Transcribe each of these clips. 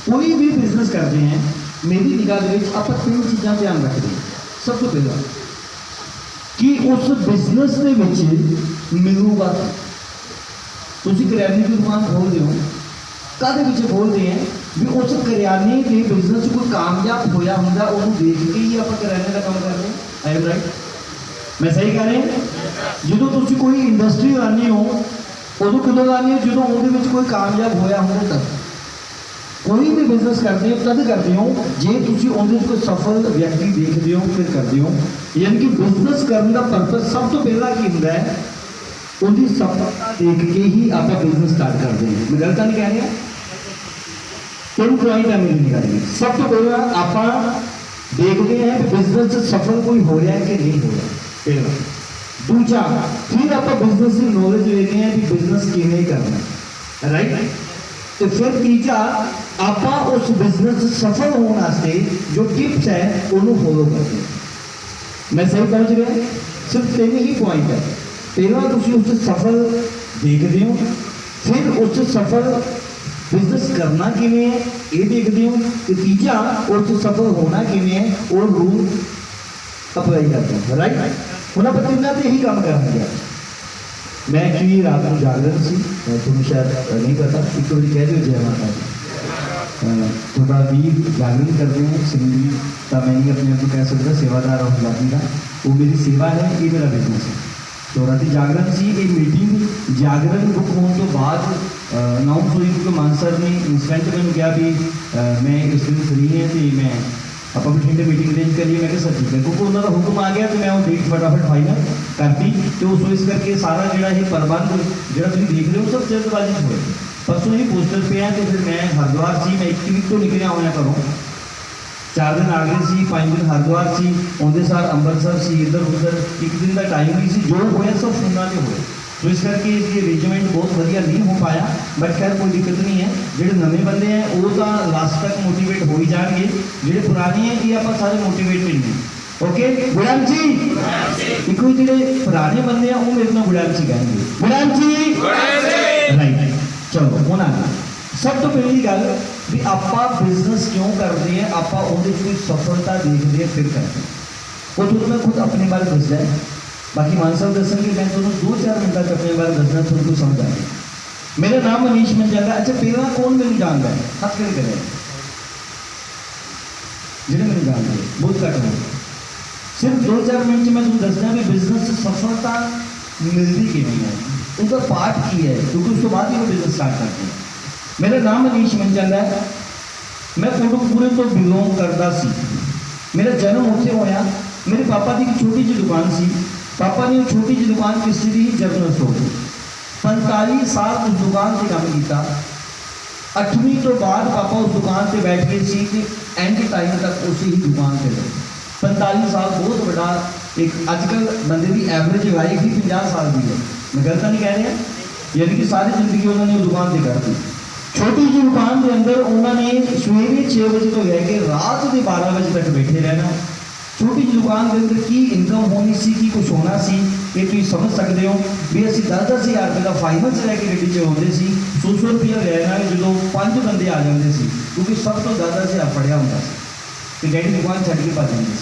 कोई भी बिजनेस करते हैं मेरी निगाह दे विच आपां तीन चीज़ां ध्यान रखते हैं। सब तो पहला कि उस बिजनेस दे विच मिलूगा। तुसीं करियाने की दुकान खोलते हो, काहदे विच खोलते हैं भी उस करियाने के बिजनेस कोई कामयाब होया हुंदा उहनूं देख के ही आपां करियाने का काम करते हैं। I am right? मैं सही कह रहा हूं? जो तुसीं कोई इंडस्ट्री लाने हो उदों कदों लाने हो जो उहदे विच कोई कामयाब होया हुंदा तक। कोई भी बिजनेस करते हो तद करते हो जे तुसीं उहदे कोई सफल व्यक्ति देखते हो फिर करते हो। यानी कि बिजनेस करने का पर्पज सब तो पहला की हुंदा है उनकी सफलता देख के ही आप बिजनेस स्टार्ट करते हैं। मैं गलत नहीं कह रहा? तीन पॉइंट है मेरी निगाह में। सब तो पहला आप देखते हैं कि बिजनेस सफल कोई हो रहा है कि नहीं हो रहा, पहला। दूजा फिर आप बिजनेस की नॉलेज लेते हैं कि बिजनेस किवें करना है, राइट? तो फिर तीजा आप उस बिजनेस सफल होने वास्ते जो टिप्स है उन्होंने फॉलो करते हैं। मैं सही समझ रहा? सिर्फ तीन ही पॉइंट है। पहला तुम उस सफल देखते हो, फिर उस सफल बिजनेस करना किमें है ये देखते हो, तो तीजा उस सफल होना किमें है और रूल अप्लाई करते हैं, राइट? हम आप तीनों से यही काम करेंगे। मैं एक्चुअली रात को जागरण सी, तुम्हें शायद नहीं पता, एक बार कह दो जय माता दी। थोड़ा भी जागरण करते हैं सिंधी तो मैं नहीं अपने आप को कह सकता सेवादार और गुलाबी का, वो मेरी सेवा है, ये मेरा बिजनेस है। तो रात जागरण सी एक मीटिंग जागरण बुक होने तो बाद अनाउंस हुई क्योंकि मान सर ने इंस्टेंट मैंने कहा भी मैं इस दिन फ्री है तो मैं आप बठिंडे मीटिंग अरेंज करिए। मैं सर ठीक है क्योंकि उन्होंने हुक्म आ गया तो मैं वो डेट फटाफट फाइनल करती। तो उसको इस करके सारा जो प्रबंध जो तुम देख रहे हो सब जल्दबाजी हुए। परसों ही पोस्टर पे है तो फिर मैं हरिद्वार सी, मैं 1 वीक तो निकलिया होया करूँ, 4 दिन आगरे सी, 5 दिन हरिद्वार सी, आते सार अंमृतसर सी, इधर उधर 1 दिन का टाइम नहीं सी, जो होया सब फोना से होए। तो इस करके इसकी अरेंजमेंट बहुत वधिया नहीं हो पाया, बट खैर कोई दिक्कत नहीं है। जो नवे बंदे हैं वो तो लास्ट तक मोटिवेट हो ही जाएंगे, जो पुराने हैं ये आप सारे मोटिवेटेड हैं। ओके गुलाम जी, एक जो पुराने बंदे हैं वो मेरे को गुलाम जी कहेंगे, गुलाम जी राइट। चलो हूँ आ सब तो पहली गल भी आप बिजनेस क्यों करते हैं, आप कोई सफलता देखते हैं फिर करते हैं। वो तो मैं खुद अपने बारे दस है, बाकी मान साहब दसेंगे, मैं तुम्हें 2-4 मिनट तक अपने बारे दसना तुमको समझ आए। मेरा नाम मनीष मंजाला। अच्छा पहला कौन मैंने जानता है, हाथ कर करें जिन्हें मैंने जानते हैं बहुत घट है। सिर्फ 2-4 मिनट मैं तुम्हें दसना भी बिजनेस सफलता मिलती कि नहीं है, उनका पार्ट की है, क्योंकि उसके बाद ही वो बिजनेस स्टार्ट करते हैं। मेरा नाम मनीष मंजाला है, मैं कोटकपूरे तो बिलोंग करता सी। मेरा जन्म उत्थे होया, मेरे पापा की एक छोटी जी दुकान सी। पापा ने छोटी जी दुकान की स्थिति जनरल स्टोर, 45 साल उस दुकान से काम किया। 8वीं तो बाद पापा उस दुकान से बैठ गए सी कि एंड टाइम तक उसी ही दुकान से रहे। 45 साल बहुत बड़ा, एक अजकल बंदे की एवरेज लाइफ ही 50 साल की है। मैं गलत नहीं कह रहा, यानी कि सारी जिंदगी उन्होंने दुकान से कर दी। छोटी जी दुकान के अंदर उन्होंने सवेरे 6 बजे तो लैके रात के 12 बजे तक बैठे रहना। छोटी जी दुकान के अंदर की इनकम होनी सी, की कुछ होना सी, ये तुम समझ सकते हो भी असी 10-10 हज़ार रुपये का फाइनेंस लैके गड्डी चलाते सी। 100 रुपया लेना जो 5 बंदे आ जाते थे, क्योंकि सब तो 10-10 हज़ार पढ़िया होंगे तो डैडी दुकान छड़ के भज जाते थे।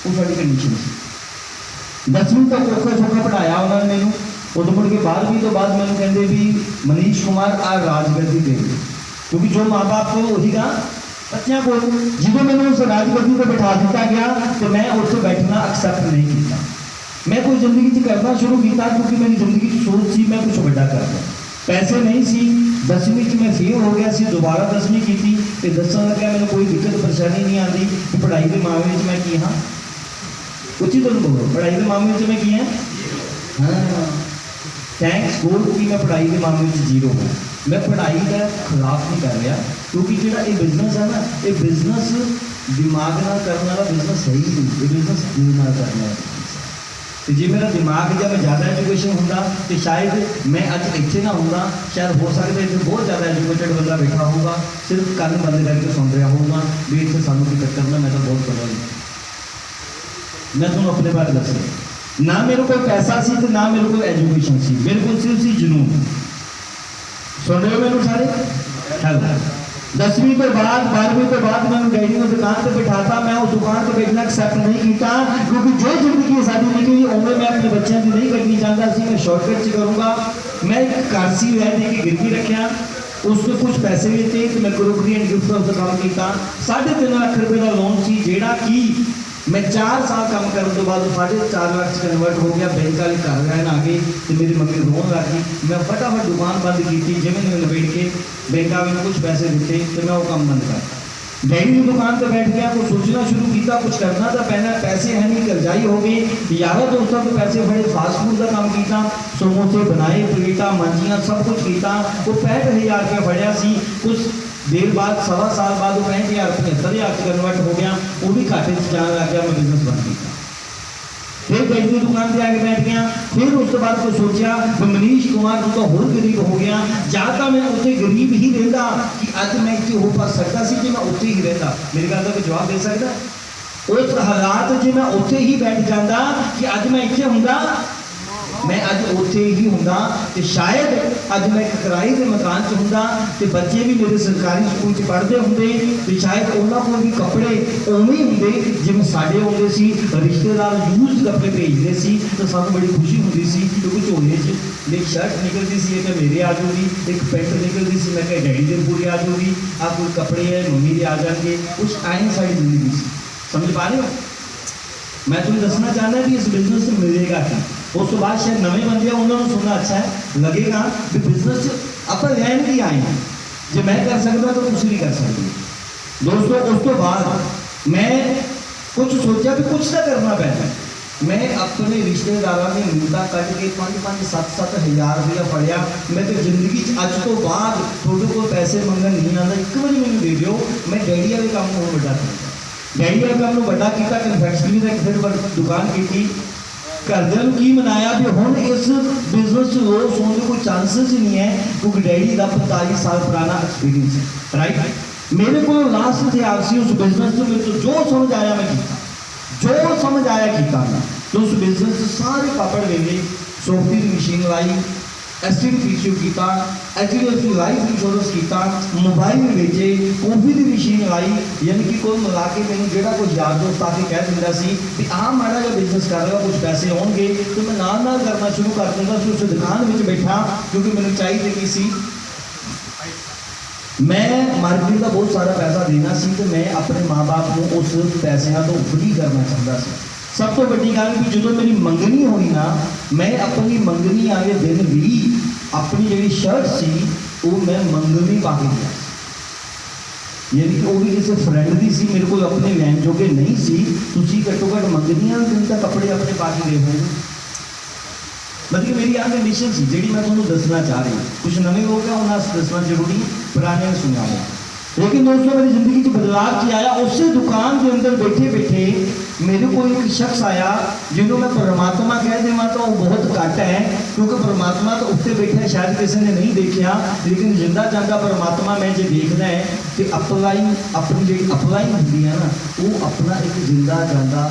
वो साड़ी कंडीशन सी। 10वीं तक औखा सौखा पढ़ाया उन्होंने मैनू। उदों मुड़ के 12वीं तो बाद मैंने कहते भी मनीष कुमार आ राजगद्दी दे, क्योंकि जो माँ बाप को वही का बच्चों को जो मैंने उस राजगद्दी पर बैठा दिता गया तो मैं उससे बैठना एक्सेप्ट नहीं किया। मैं कोई जिंदगी करना शुरू किया क्योंकि मेरी जिंदगी की सोच सी मैं कुछ बड़ा करना। पैसे नहीं सी, 10वीं मैं फेल हो गया सी, दोबारा 10वीं की थी तो दसन लग्या मैंने कोई दिक्कत परेशानी नहीं आती कि पढ़ाई के मामले में मैं की हाँ उचित बोलो, पढ़ाई के मामले में मैं की है हाँ थैंक्स गॉड कि मैं पढ़ाई के मामले में 0 हूँ। मैं पढ़ाई का खिलाफ नहीं कर रहा, क्योंकि जो ये बिजनेस है ना, ये बिजनेस दिमाग ना करने वाला बिजनेस है ही नहीं, ये बिजनेस दिल ना करने वाला। तो जी मेरा दिमाग जब मैं ज़्यादा एजुकेशन होंगे तो शायद मैं अज इतने ना होंगे, शायद हो सकता है इतने बहुत ज़्यादा एजुकेटेड बंदा बैठा होगा, सिर्फ कान बंद करके सुन रहा होगा भी इतने सानू की टक्कर में मैं तो बहुत पढ़ा नहीं। मैं तुम्हें अपने बारे दस ना मेरे को पैसा सी तो ना मेरे को एजुकेशन सी, मेरे को सिर्फ सी जुनून। सुन रहे हो मैंने सारे? हेलो 10वीं तो बाद 12वीं तो बाद मैं डैडी ने दुकान पर बिठाता, मैं उस दुकान पर बैठना एक्सैप्ट नहीं किया, क्योंकि जो जिंदगी साड़ी निकली उन्हें मैं अपने बच्चों की नहीं कटनी चाहता सी, मैं शॉर्टकट च करूँगा। मैं एक कारसी वह दे के गिरवी रखा, उसने कुछ पैसे लेते तो मैं क्रोकरी एंड गिफ्ट हाउस का काम किया। 3.5 लाख रुपए का लोन सी, जेड़ा कि मैं 4 साल काम करने तो बाद 4.5 लाख कन्वर्ट हो गया। बैंक वाले घर रहन आ गए तो मेरी मम्मी रोन लग गई। मैं फटाफट दुकान बंद की, जिमें लपेट के बैंक वाले कुछ पैसे दिते तो मैं वो काम बंद कर। डैडी की दुकान पर बैठ गया, कुछ सोचना शुरू किया, कुछ करना था पैना, पैसे है नहीं, कर्जाई हो गई। यारों दोस्तों के पैसे बड़े, फास्ट फूड का काम किया, समोसे बनाए, प्लेटा मांजिया, सब कुछ किया। वो 65,000 रुपया फड़िया सी। कुछ देर बाद 1.25 साल बाद वो 65,000 75,000 कन्वर्ट हो गया, वो भी घाटे से जाने लग गया। मैं बिजनेस बंद किया, फिर डैडी की दुकान पर आके बैठ गया। फिर उसके बाद को सोचा मनीष कुमार तो होर गरीब हो गया, जाता मैं उत्थे गरीब ही रहता कि अज मैं इतने हो पा सकता सी, मैं उत्थे ही रहता। मेरी गल का कोई जवाब दे सकता? उस हालात जो मैं उत्थे ही बैठ जाता कि अज मैं इतने होंदा, मैं अज उत्थे ही होंदा तो शायद अज मैं एक किराए के मकान च होंदा तो बच्चे भी मेरे सरकारी स्कूल च पढ़ते होंगे तो शायद उन्होंने को भी कपड़े उवें ही होंगे जिवें साडे होंदे सी। रिश्तेदार यूज कपड़े भेजते सी तो सानूं बड़ी खुशी होंदी सी, क्योंकि झोले च एक शर्ट निकलती सी, एक मेरे आ जाऊगी, एक पेंट निकलती सी, मैं कहा डैडी दे पूरी आ जाऊगी, आप कोई कपड़े है मम्मी के आ जाएंगे। कुछ टाइम साड़ी जिंदगी सी, समझ पा रहे हो? मैं तुम्हें दसना चाहना कि इस बिजनेस से मिलेगा क्या। उस तो बाद शायद नवे बंदे उन्होंने सुनना अच्छा है लगेगा कि बिजनेस आप लैन भी आए हैं, जो मैं कर सकता तो कुछ नहीं कर सकती। दोस्तों उस तो बाद मैं कुछ सोचा भी कुछ तो करना पैना। मैं अपने रिश्तेदारों ने मिलता कट के 5-5 7-7 हज़ार रुपया फड़िया। मैं तो जिंदगी अज तो बाद थोड़े को पैसे मंगन नहीं आता, एक बार मैंने दे दो, मैं डैडी वाले काम को बड़ा करता। डैडी वाले काम को बड़ा किया, कन्फैक्शनरी का एक फिर दुकान की, घरदिਆਂ ਨੂੰ ਕੀ ਮਨਾਇਆ ਵੀ ਹੁਣ ਇਸ ਬਿਜ਼ਨਸ 'ਚ ਲੋਸ ਹੋਣ ਦੇ ਕੋਈ ਚਾਂਸਸ ਹੀ ਨਹੀਂ ਹੈ, ਕਿਉਂਕਿ ਡੈਡੀ ਦਾ 45 ਸਾਲ ਪੁਰਾਣਾ ਐਕਸਪੀਰੀਅੰਸ ਹੈ। ਰਾਈਟ, ਮੇਰੇ ਕੋਲ ਲਾਸਟ ਹਥਿਆਰ ਸੀ ਉਸ ਬਿਜ਼ਨਸ 'ਚ, ਮੇਰੇ ਤੋਂ ਜੋ ਸਮਝ ਆਇਆ ਮੈਂ ਕੀਤਾ, ਜੋ ਸਮਝ ਆਇਆ ਕੀਤਾ ਮੈਂ। तो उस बिजनेस सारे पापड़ ले गए, सोफी की मशीन लाई, एसटीडी पीसीओ किया, एचडीएफसी लाइफ इंश्योरेंस किया, मोबाइल बेचे, कॉफी की मशीन लाई। यानी कि कोई मिला के मैंने जो कुछ यार दोस्त आके कह दिता सी कि आ माड़ा जहा बिजनेस कर रहा, कुछ पैसे आउणगे तो मैं नाल नाल करना शुरू कर दूँगा। उस दुकान में बैठा क्योंकि मैंने चाहिए नहीं सी, मैं मार्केट का बहुत सारा पैसा देना सी तो मैं अपने माँ बाप को उस पैसों तो फ्री करना चाहता सी। सब तो बड़ी गल भी जो मेरी मंगनी होनी ना, मैं अपनी मंगनी वाले दिन भी अपनी जी शर्ट सी वो मैं मंगनी पा के गया, यानी कि वो भी किसी फ्रेंड की सी, मेरे को अपने लैन जोगे नहीं सी। तुसी घट्टो घट्ट मंगनियां दिन तक कपड़े अपने पा के गए होंगे। मतलब मेरी आ कंडीशन सी जी मैं तुम्हें दसना चाह रही हूँ। कुछ नवे लोग हैं उन्हें दसना जरूरी, पुराने सुना है। लेकिन दोस्तों मेरी जिंदगी में बदलाव क्या आया, उस दुकान के अंदर बैठे बैठे मेरे को एक शख्स आया जिन्हों मैं परमात्मा कह देवा तो वो बहुत घट है, क्योंकि परमात्मा तो उत्ते बैठा शायद किसी ने नहीं देखा, लेकिन जिंदा जाता परमात्मा मैं जो देखना है कि अपलाइन अपनी जी अपलाइन होती है ना, वो अपना एक जिंदा जाता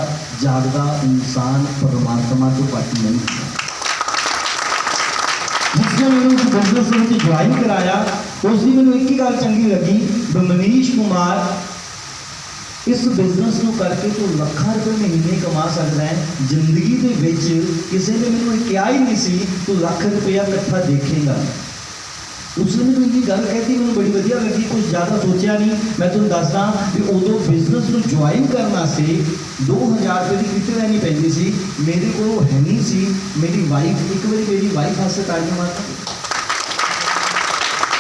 जागता इंसान परमात्मा तो घट नहीं। जिसने मैंने उस बिजनेस में ज्वाइन कराया उस दिन मैंने एक ही गल चंगी लगी, मनीष कुमार इस बिजनेस को करके तो लाखों रुपये महीने कमा सकता है। जिंदगी के विच किसी ने मैंने कहा ही नहीं सी तो लाख रुपया इकट्ठा देखेगा। उसने मैंने इन्नी गल कहती, मैंने बड़ी वधिया लगी, कुछ ज़्यादा सोचा नहीं। मैं तुम दसदा भी उदों बिजनेस को ज्वाइन करना से 2000 रुपये की किट लैनी पैंदी सी, मेरे को है नहीं सी। मेरी वाइफ एक बार मेरी वाइफ हाथ ताली मारता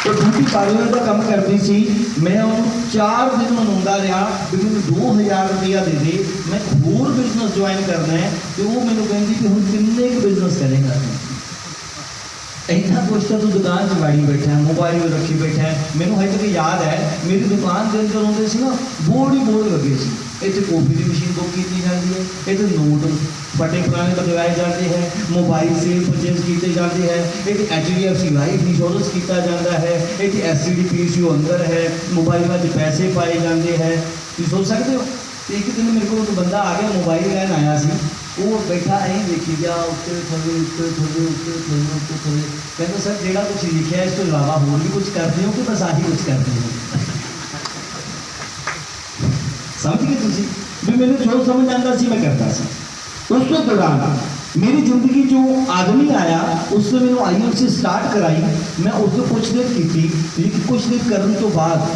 तो ब्यूटी पार्लर का काम करती सी, मैं उन्होंने 4 दिन मनाता रहा भी मैंने 2000 रुपया दे दे, मैं होर बिजनेस ज्वाइन करना है। तो वो मैंने कहती कि हम किन्ने बिजनेस करेगा, इतना कुछ तो तू दुकान च वाड़ी बैठा है, मोबाइल रखी बैठा है। मैंने हजे तक याद है मेरी दुकान के अंदर आते सी ना बोर्ड ही बोर्ड लगे सी, इतने कॉफी की मशीन बुक की जाती है, इतने नोट फटे पुराने बदलाए जाते हैं, मोबाइल सेल परचेज किए जाते हैं, एक HDFC लाइफ इंश्योरेंस किया जाता है, एक STD PCO अंदर है, मोबाइल में पैसे पाए जाते हैं। तुम सोच सकते हो। एक दिन मेरे को बंदा आ गया मोबाइल लैन आया सी, वो बैठा ऐ देखी गया उत्ते थले उत्ते थले उत्ते थले उत्ते थले, कहते सर जेड़ा कुछ लिखा है इस तो इलावा होर भी कुछ करते हो कि बस आही कुछ करते हो। समझ गए तुसी भी मैंने जो समझ आता सी मैं करता सी। उस तो दौरान मेरी जिंदगी जो आदमी आया उसने मैंने IELTS स्टार्ट कराई, मैं उसको कुछ देर की, लेकिन कुछ देर करने तो बाद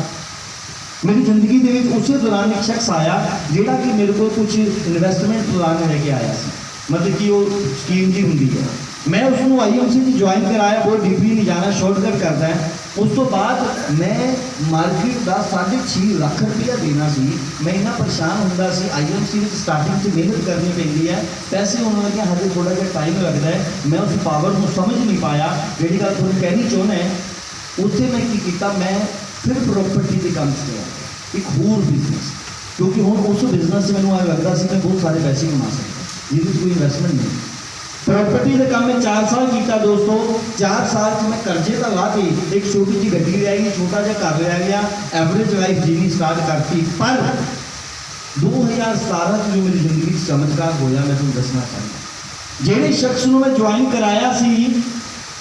मेरी जिंदगी के उस दौरान एक शख्स आया जिहड़ा कि मेरे को कुछ इन्वेस्टमेंट प्लान लेके आया सी, मतलब कि वो स्कीम जी होंगी है। मैं उसको IELTS ज्वाइन कराया, बहुत डीपली नहीं जाना, शॉर्टकट करता है। उस तो बाद मैं मार्केट का 6.5 लाख रुपया देना सी, मैं इन्ना परेशान होंदा सी। IELTS स्टार्टिंग से मेहनत करनी पैंदी है, पैसे होने लगे हजे थोड़ा जिहा टाइम लगता है, मैं उस पावर को समझ नहीं पाया। जिहड़ी गल तुहानूं कहनी चाहुंदा है, उत्थे मैं की कीता, मैं फिर प्रॉपर्टी के काम से गया, एक होर बिजनेस, क्योंकि हुण उस बिजनेस से मैंने लगता सी मैं बहुत सारे पैसे कमा सकता, जिहदे कोई इन्वेस्टमेंट नहीं। प्रॉपर्टी का काम मैं 4 साल किया दोस्तों। 4 साल में कर्जे तो ला के एक छोटी जी गड्डी ले आई, छोटा जिहा घर ले गया, एवरेज लाइफ जीनी स्टार्ट करती। पर 2017 जो मेरी जिंदगी चमत्कार होया, मैं तुहानूं दसना चाहता। जिहड़े शख्स नूं मैं ज्वाइन कराया सी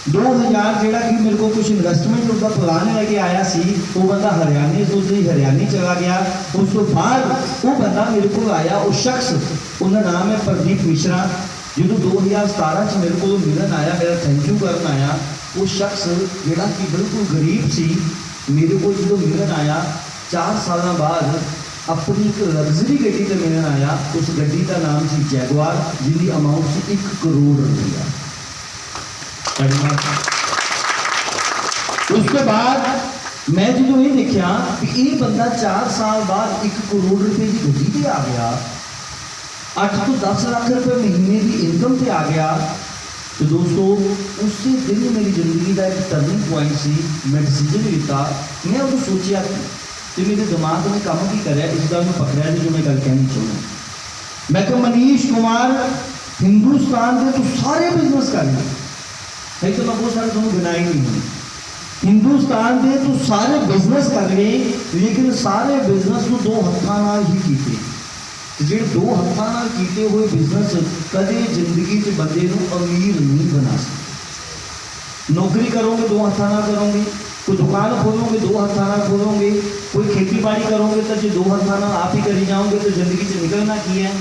2000 जिहड़ा कि मेरे को कुछ इन्वेस्टमेंट उसका प्लान लेके आया सी, वो बंदा हरियाणे तो हरियाणे चला गया। उस तो बाद वो बंदा मेरे को आया, वो शख्स उनका नाम है प्रदीप मिश्रा। जो 2017 मेरे को मिलन आया, मेरा थैंक यू करना आया, वो शख्स जिहड़ा कि बिल्कुल गरीब सी, मेरे को जो मिलन आया 4 साल बाद अपनी एक लग्जरी गड्डी से मिलन आया। उस गड्डी का नाम सी जैगुआर, जिसकी अमाउंट सी 1 करोड़ रुपया। उसके बाद मैं जो ये देखा कि ये बंदा 4 साल बाद 1 करोड़ रुपए की गड्डी पे आ गया, 8 तो 10 लाख रुपए महीने की इनकम से आ गया। तो दोस्तों उसी दिन मेरी जिंदगी का एक टर्निंग पॉइंट सी। मैं डिसीजन लिया, मैं उसे सोचा कि मेरे दिमाग में काम की करे, इस गल में पकड़ा जो मैं गल कहनी चाहूँगा। मैं कहा मनीष कुमार हिंदुस्तान के तो सारे बिजनेस कर रहे है, तो मैं बहुत सारे तुम गिनाए नहीं हूँ। हिंदुस्तान के तो सारे बिजनेस कर रहे, लेकिन सारे बिजनेस को 2 हत्थों ही किए। जो 2 हत्थों किए हुए बिजनेस कदे जिंदगी के बंदे को अमीर नहीं बना सकते। नौकरी करोगे 2 हत्थों करोगे, कोई दुकान खोलोगे 2 हत्थों खोलोगे, कोई खेती बाड़ी करोगे तो जो 2 हत्थों आप ही करी जाओगे तो जिंदगी से निकलना की है।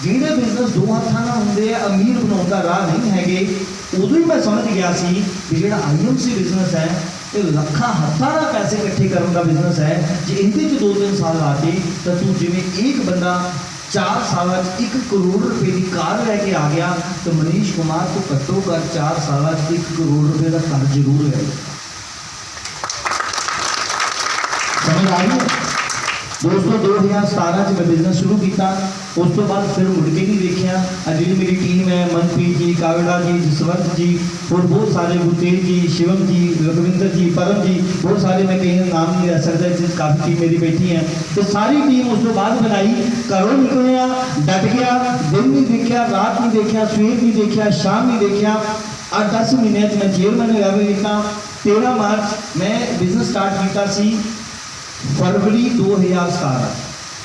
जिहड़े बिजनेस 2 हत्थों होंगे अमीर बनाने का राह नहीं है। उदों ही मैं समझ गया सी कि जो IELTS बिजनेस है ये लखा हत्थों पैसे इकट्ठे करने का बिजनेस है। जो इनके 2-3 साल आते तो तू जिमें एक बंदा 4 साल 1 करोड़ रुपए की कार लैके आ गया, तो मनीष कुमार को घट्टो घट 4 साल 1 करोड़ रुपए का घर जरूर है। समझ आ गई दोस्तों। 2017 मैं बिजनेस शुरू किया, उस तो बाद फिर मुड़ के नहीं देखा। जी मेरी टीम है मनप्रीत जी, कावड़ा जी, जसवंत जी और बहुत सारे गुरतेज जी, शिवम जी, रघविंदर जी, परम जी, बहुत सारे मैं कहीं नाम नहीं रह सकता, काफ़ी टीम मेरी बैठी है। तो सारी टीम उस तो बाद बनाई, घरों निकलिया, डट गया, दिन नहीं देखा, रात नहीं देखा, सवेर नहीं देखा, शाम नहीं देखा। 8-10 महीने मैं चेयरमैन लेवल लिखा। 13 मार्च मैं बिजनेस स्टार्ट किया सी, फरवरी 2017।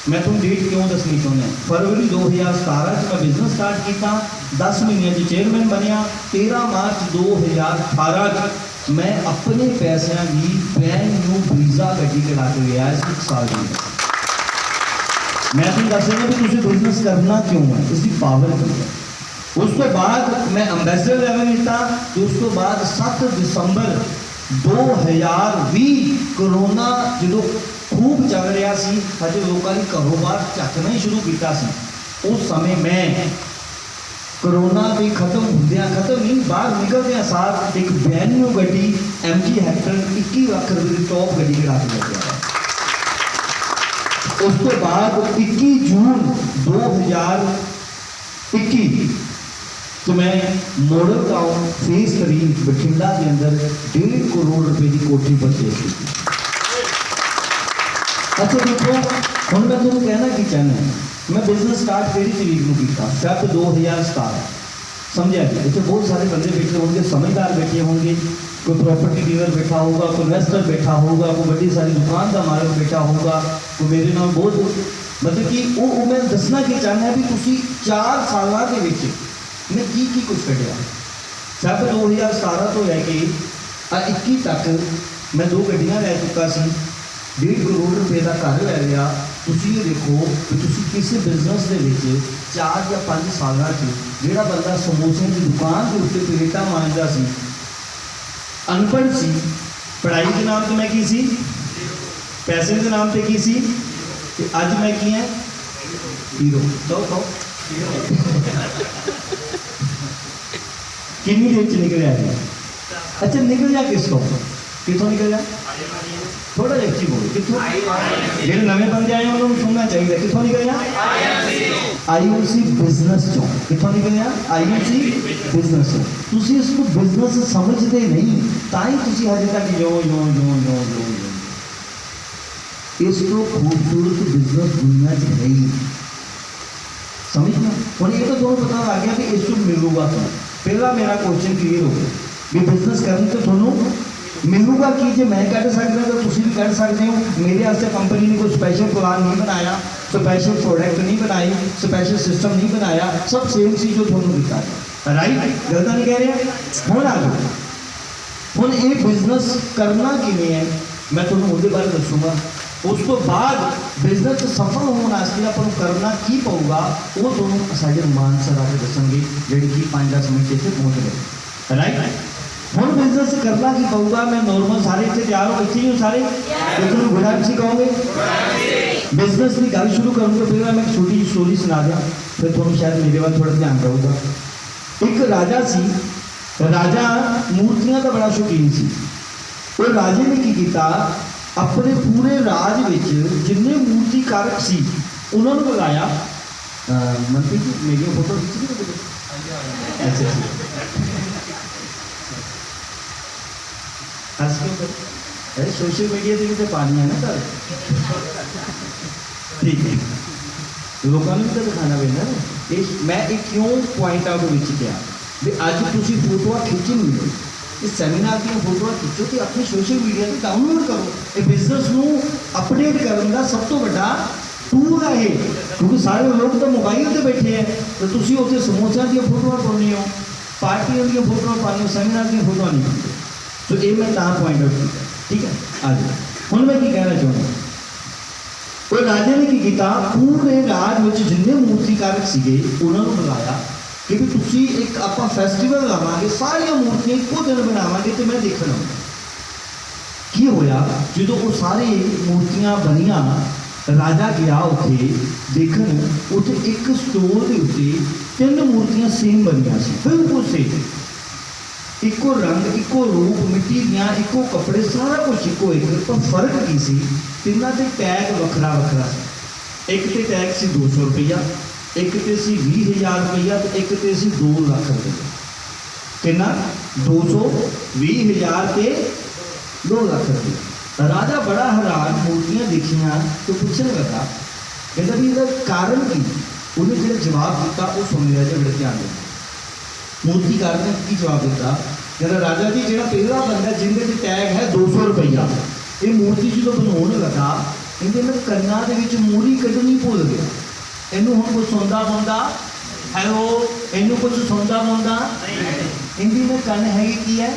मैं तुम डेट क्यों दसनी चाहना, फरवरी 2017 मैं बिजनेस स्टार्ट किया, 10 महीने चेयरमैन बनया। 13 मार्च 2018 मैं अपने पैसों की ब्रैंड न्यू ब्रीजा गड्डी करा के गया 1 साल की। मैं तुम दस रहा भी तुझे बिजनेस करना क्यों है, इसकी पावर क्यों है। उस तो बाद मैं अंबेसडर लेवल लिया। तो उस तो बाद 7 दिसंबर 2020 कोरोना जो खूब चल रहा सी, हजे लोगों ने कारोबार झकना ही शुरू किया सी। उस समय मैं कोरोना भी खत्म होंदिया, खत्म नहीं बाहर निकलदे साथ एक ब्रैंड न्यू गड्डी MG हेक्टर 21 लाख रुपए की टॉप गड्डी करा के लेके आया। उस तो बाद 21 जून 2021 तो मैं मॉडल टाउन फेस 3 बठिंडा के अंदर 1.5 करोड़ रुपए की कोठी परचेज की। अच्छा देखो हम मैं तुम कहना कि चाहना है, मैं बिजनेस स्टार्ट करी तरीक में किया फेब 2017। समझा जी, इतने बहुत सारे बंदे बैठे होंगे, समझदार बैठे होंगे, कोई प्रॉपर्टी डीलर बैठा होगा, कोई इन्वेस्टर बैठा होगा, कोई बड़ी सारी दुकान का मालिक बैठा होगा, कोई मेरे नाम बहुत मतलब कि वो मैं दसना कि चाहना है भी तुसी 4 साल के विच मैं की कुछ कटिया। फेब 2017 तो लैके 21 तक मैं 2 गड्डियां लै चुका सी। 1.5 करोड़ रुपए का घर लै लिया। तुसीं ये देखो कि तुसीं किस बिजनेस दे विच 4 या 5 सालां च जिहड़ा बंदा समोसे की दुकान के उत्ते प्लेटां मांजदा सी, अनपढ़ सी, पढ़ाई के नाम तो मैं की सी, पैसे के नाम पे की सी, ते अज मैं की है हीरो। कहो कितनी देर च निकल आया? अच्छा निकल जा किस कितों निकल जा? थोड़ा जिहा अच्छी बोलो कितों? जो नवे बंदे आए उन्होंने सुनना चाहिए। कितों निकल जा? IMC बिजनेस चो। कितों निकल जा? IMC बिजनेस चो। तुसीं इसको बिजनेस समझते नहीं, ताई तुसीं हजे तक यो यो यो यो यो यो। इस तो खूबसूरत बिजनेस दुनिया च है ही। समझना हम ये तो दोनों पता लग गया कि इस तो मिलूगा क्या। पहला मेरा क्वेश्चन क्लीयर हो गया भी बिजनेस करने तो थोड़ा मिलूगा कि जो मैं कढ़ सकता तो तुम भी कढ़ सकते हो। मेरे वास्ते कंपनी ने कोई स्पैशल प्लान नहीं बनाया, स्पैशल प्रोडक्ट नहीं बनाई, स्पैशल सिस्टम नहीं बनाया, सब सेम चीज़ जो थोड़ा दिता है। राइट? गलत नहीं कह रहे? हूँ आ जाओ हूँ ये बिजनेस करना किमें है मैं तुम्हें वो बारे दसूँगा। उस तो बाद बिजनेस सफल होने वास्ते अपन करना की पऊगा वो दोनों साढ़े मानसर आके दसेंगे जी कि 5-10 मिनट इतने पहुँच गए। राइट? हम बिजनेस करना की पऊगा। मैं नॉर्मल सारे इतने तैयार हो इतने ही हो सारे इतने गुड़ा सी कहोगे बिजनेस की गल शुरू करूँगा। पहले मैं एक छोटी जी स्टोरी सुना दिया, फिर थोड़ा शायद मेरे वाल थोड़ा ध्यान रहूगा। एक राजा सी, राजा मूर्तियां का बड़ा शौकीन सी। वो राजे ने की किया अपने पूरे राज विच जिन्ने मूर्तिकारक सी उन्होंने बुलाया। मंत्री जी मेरी फोटो खिंची। अच्छा अरे सोशल मीडिया से भी तो पानी है ना सर। ठीक है लोगों ने भी तो दिखाना पैदा ना। मैं एक क्यों पॉइंट आउट विच किया भी अज तुम फोटो खिंचनी हो इस सैमीनार दी फोटो खिंचो तो अपनी सोशल मीडिया पर डाउनलोड करो। ये बिजनेस को अपडेट करने का सब तो बड़ा टूल है ये, क्योंकि सारे लोग तो मोबाइल पर बैठे हैं। तो तुम उत्थे समोसा दी फोटो पाने हो, पार्टियों दी फोटो पाने हो, सैमीनार दी फोटो नहीं पाते। तो ये मैं पॉइंट आउट किया। ठीक है आ जाओ हूँ मैं की कहना चाहूँगा। तो राजे ने की किया पूरे राज में जिन्ने मूर्तिकारक सीगे उन्होंने बुलाया कि भी तुसी एक आप फैसटिवल लावांगे, सारिया मूर्तियां एको दिन बनावांगे तो मैं देखना की होया। जो वो सारी मूर्तियां बनिया राजा गया उत्थे देखन, उत्थे एक स्टोर के उत्ते 3 मूर्तियां सेम बनिया सी, बिल्कुल सेम, इको रंग, इको रूप, मिट्टी दियां इको कपड़े, सारा कुछ इको एक। पर फर्क की सी तिना ते टैग वखरा वखरा सी। एक ते टैग सी 200 रुपया, एक ते सी 20,000 रुपया, तो एक ते सी 2 लाख रुपया। कितना 220,000 ते 2 लाख रुपया। राजा बड़ा हैरान मूर्तियां देखिया तो पूछने लगा कहता भी इसका कारण की। उन्हें जो जवाब दिता वो सुन लिया जो बड़े ध्यान देना। मूर्तिकार ने की जवाब दिता कहता राजा जी जो पहला बंदा जिंदे टैग है 200 रुपया, ये मूर्ति जो बनाने लगा इन्हें मैं कन्ना के मूरी कढ़नी भुल गया। इनू हम कुछ सुनता पाँदा हैलो, इनू कुछ सुनता पाँदा इनकी में कन है की है,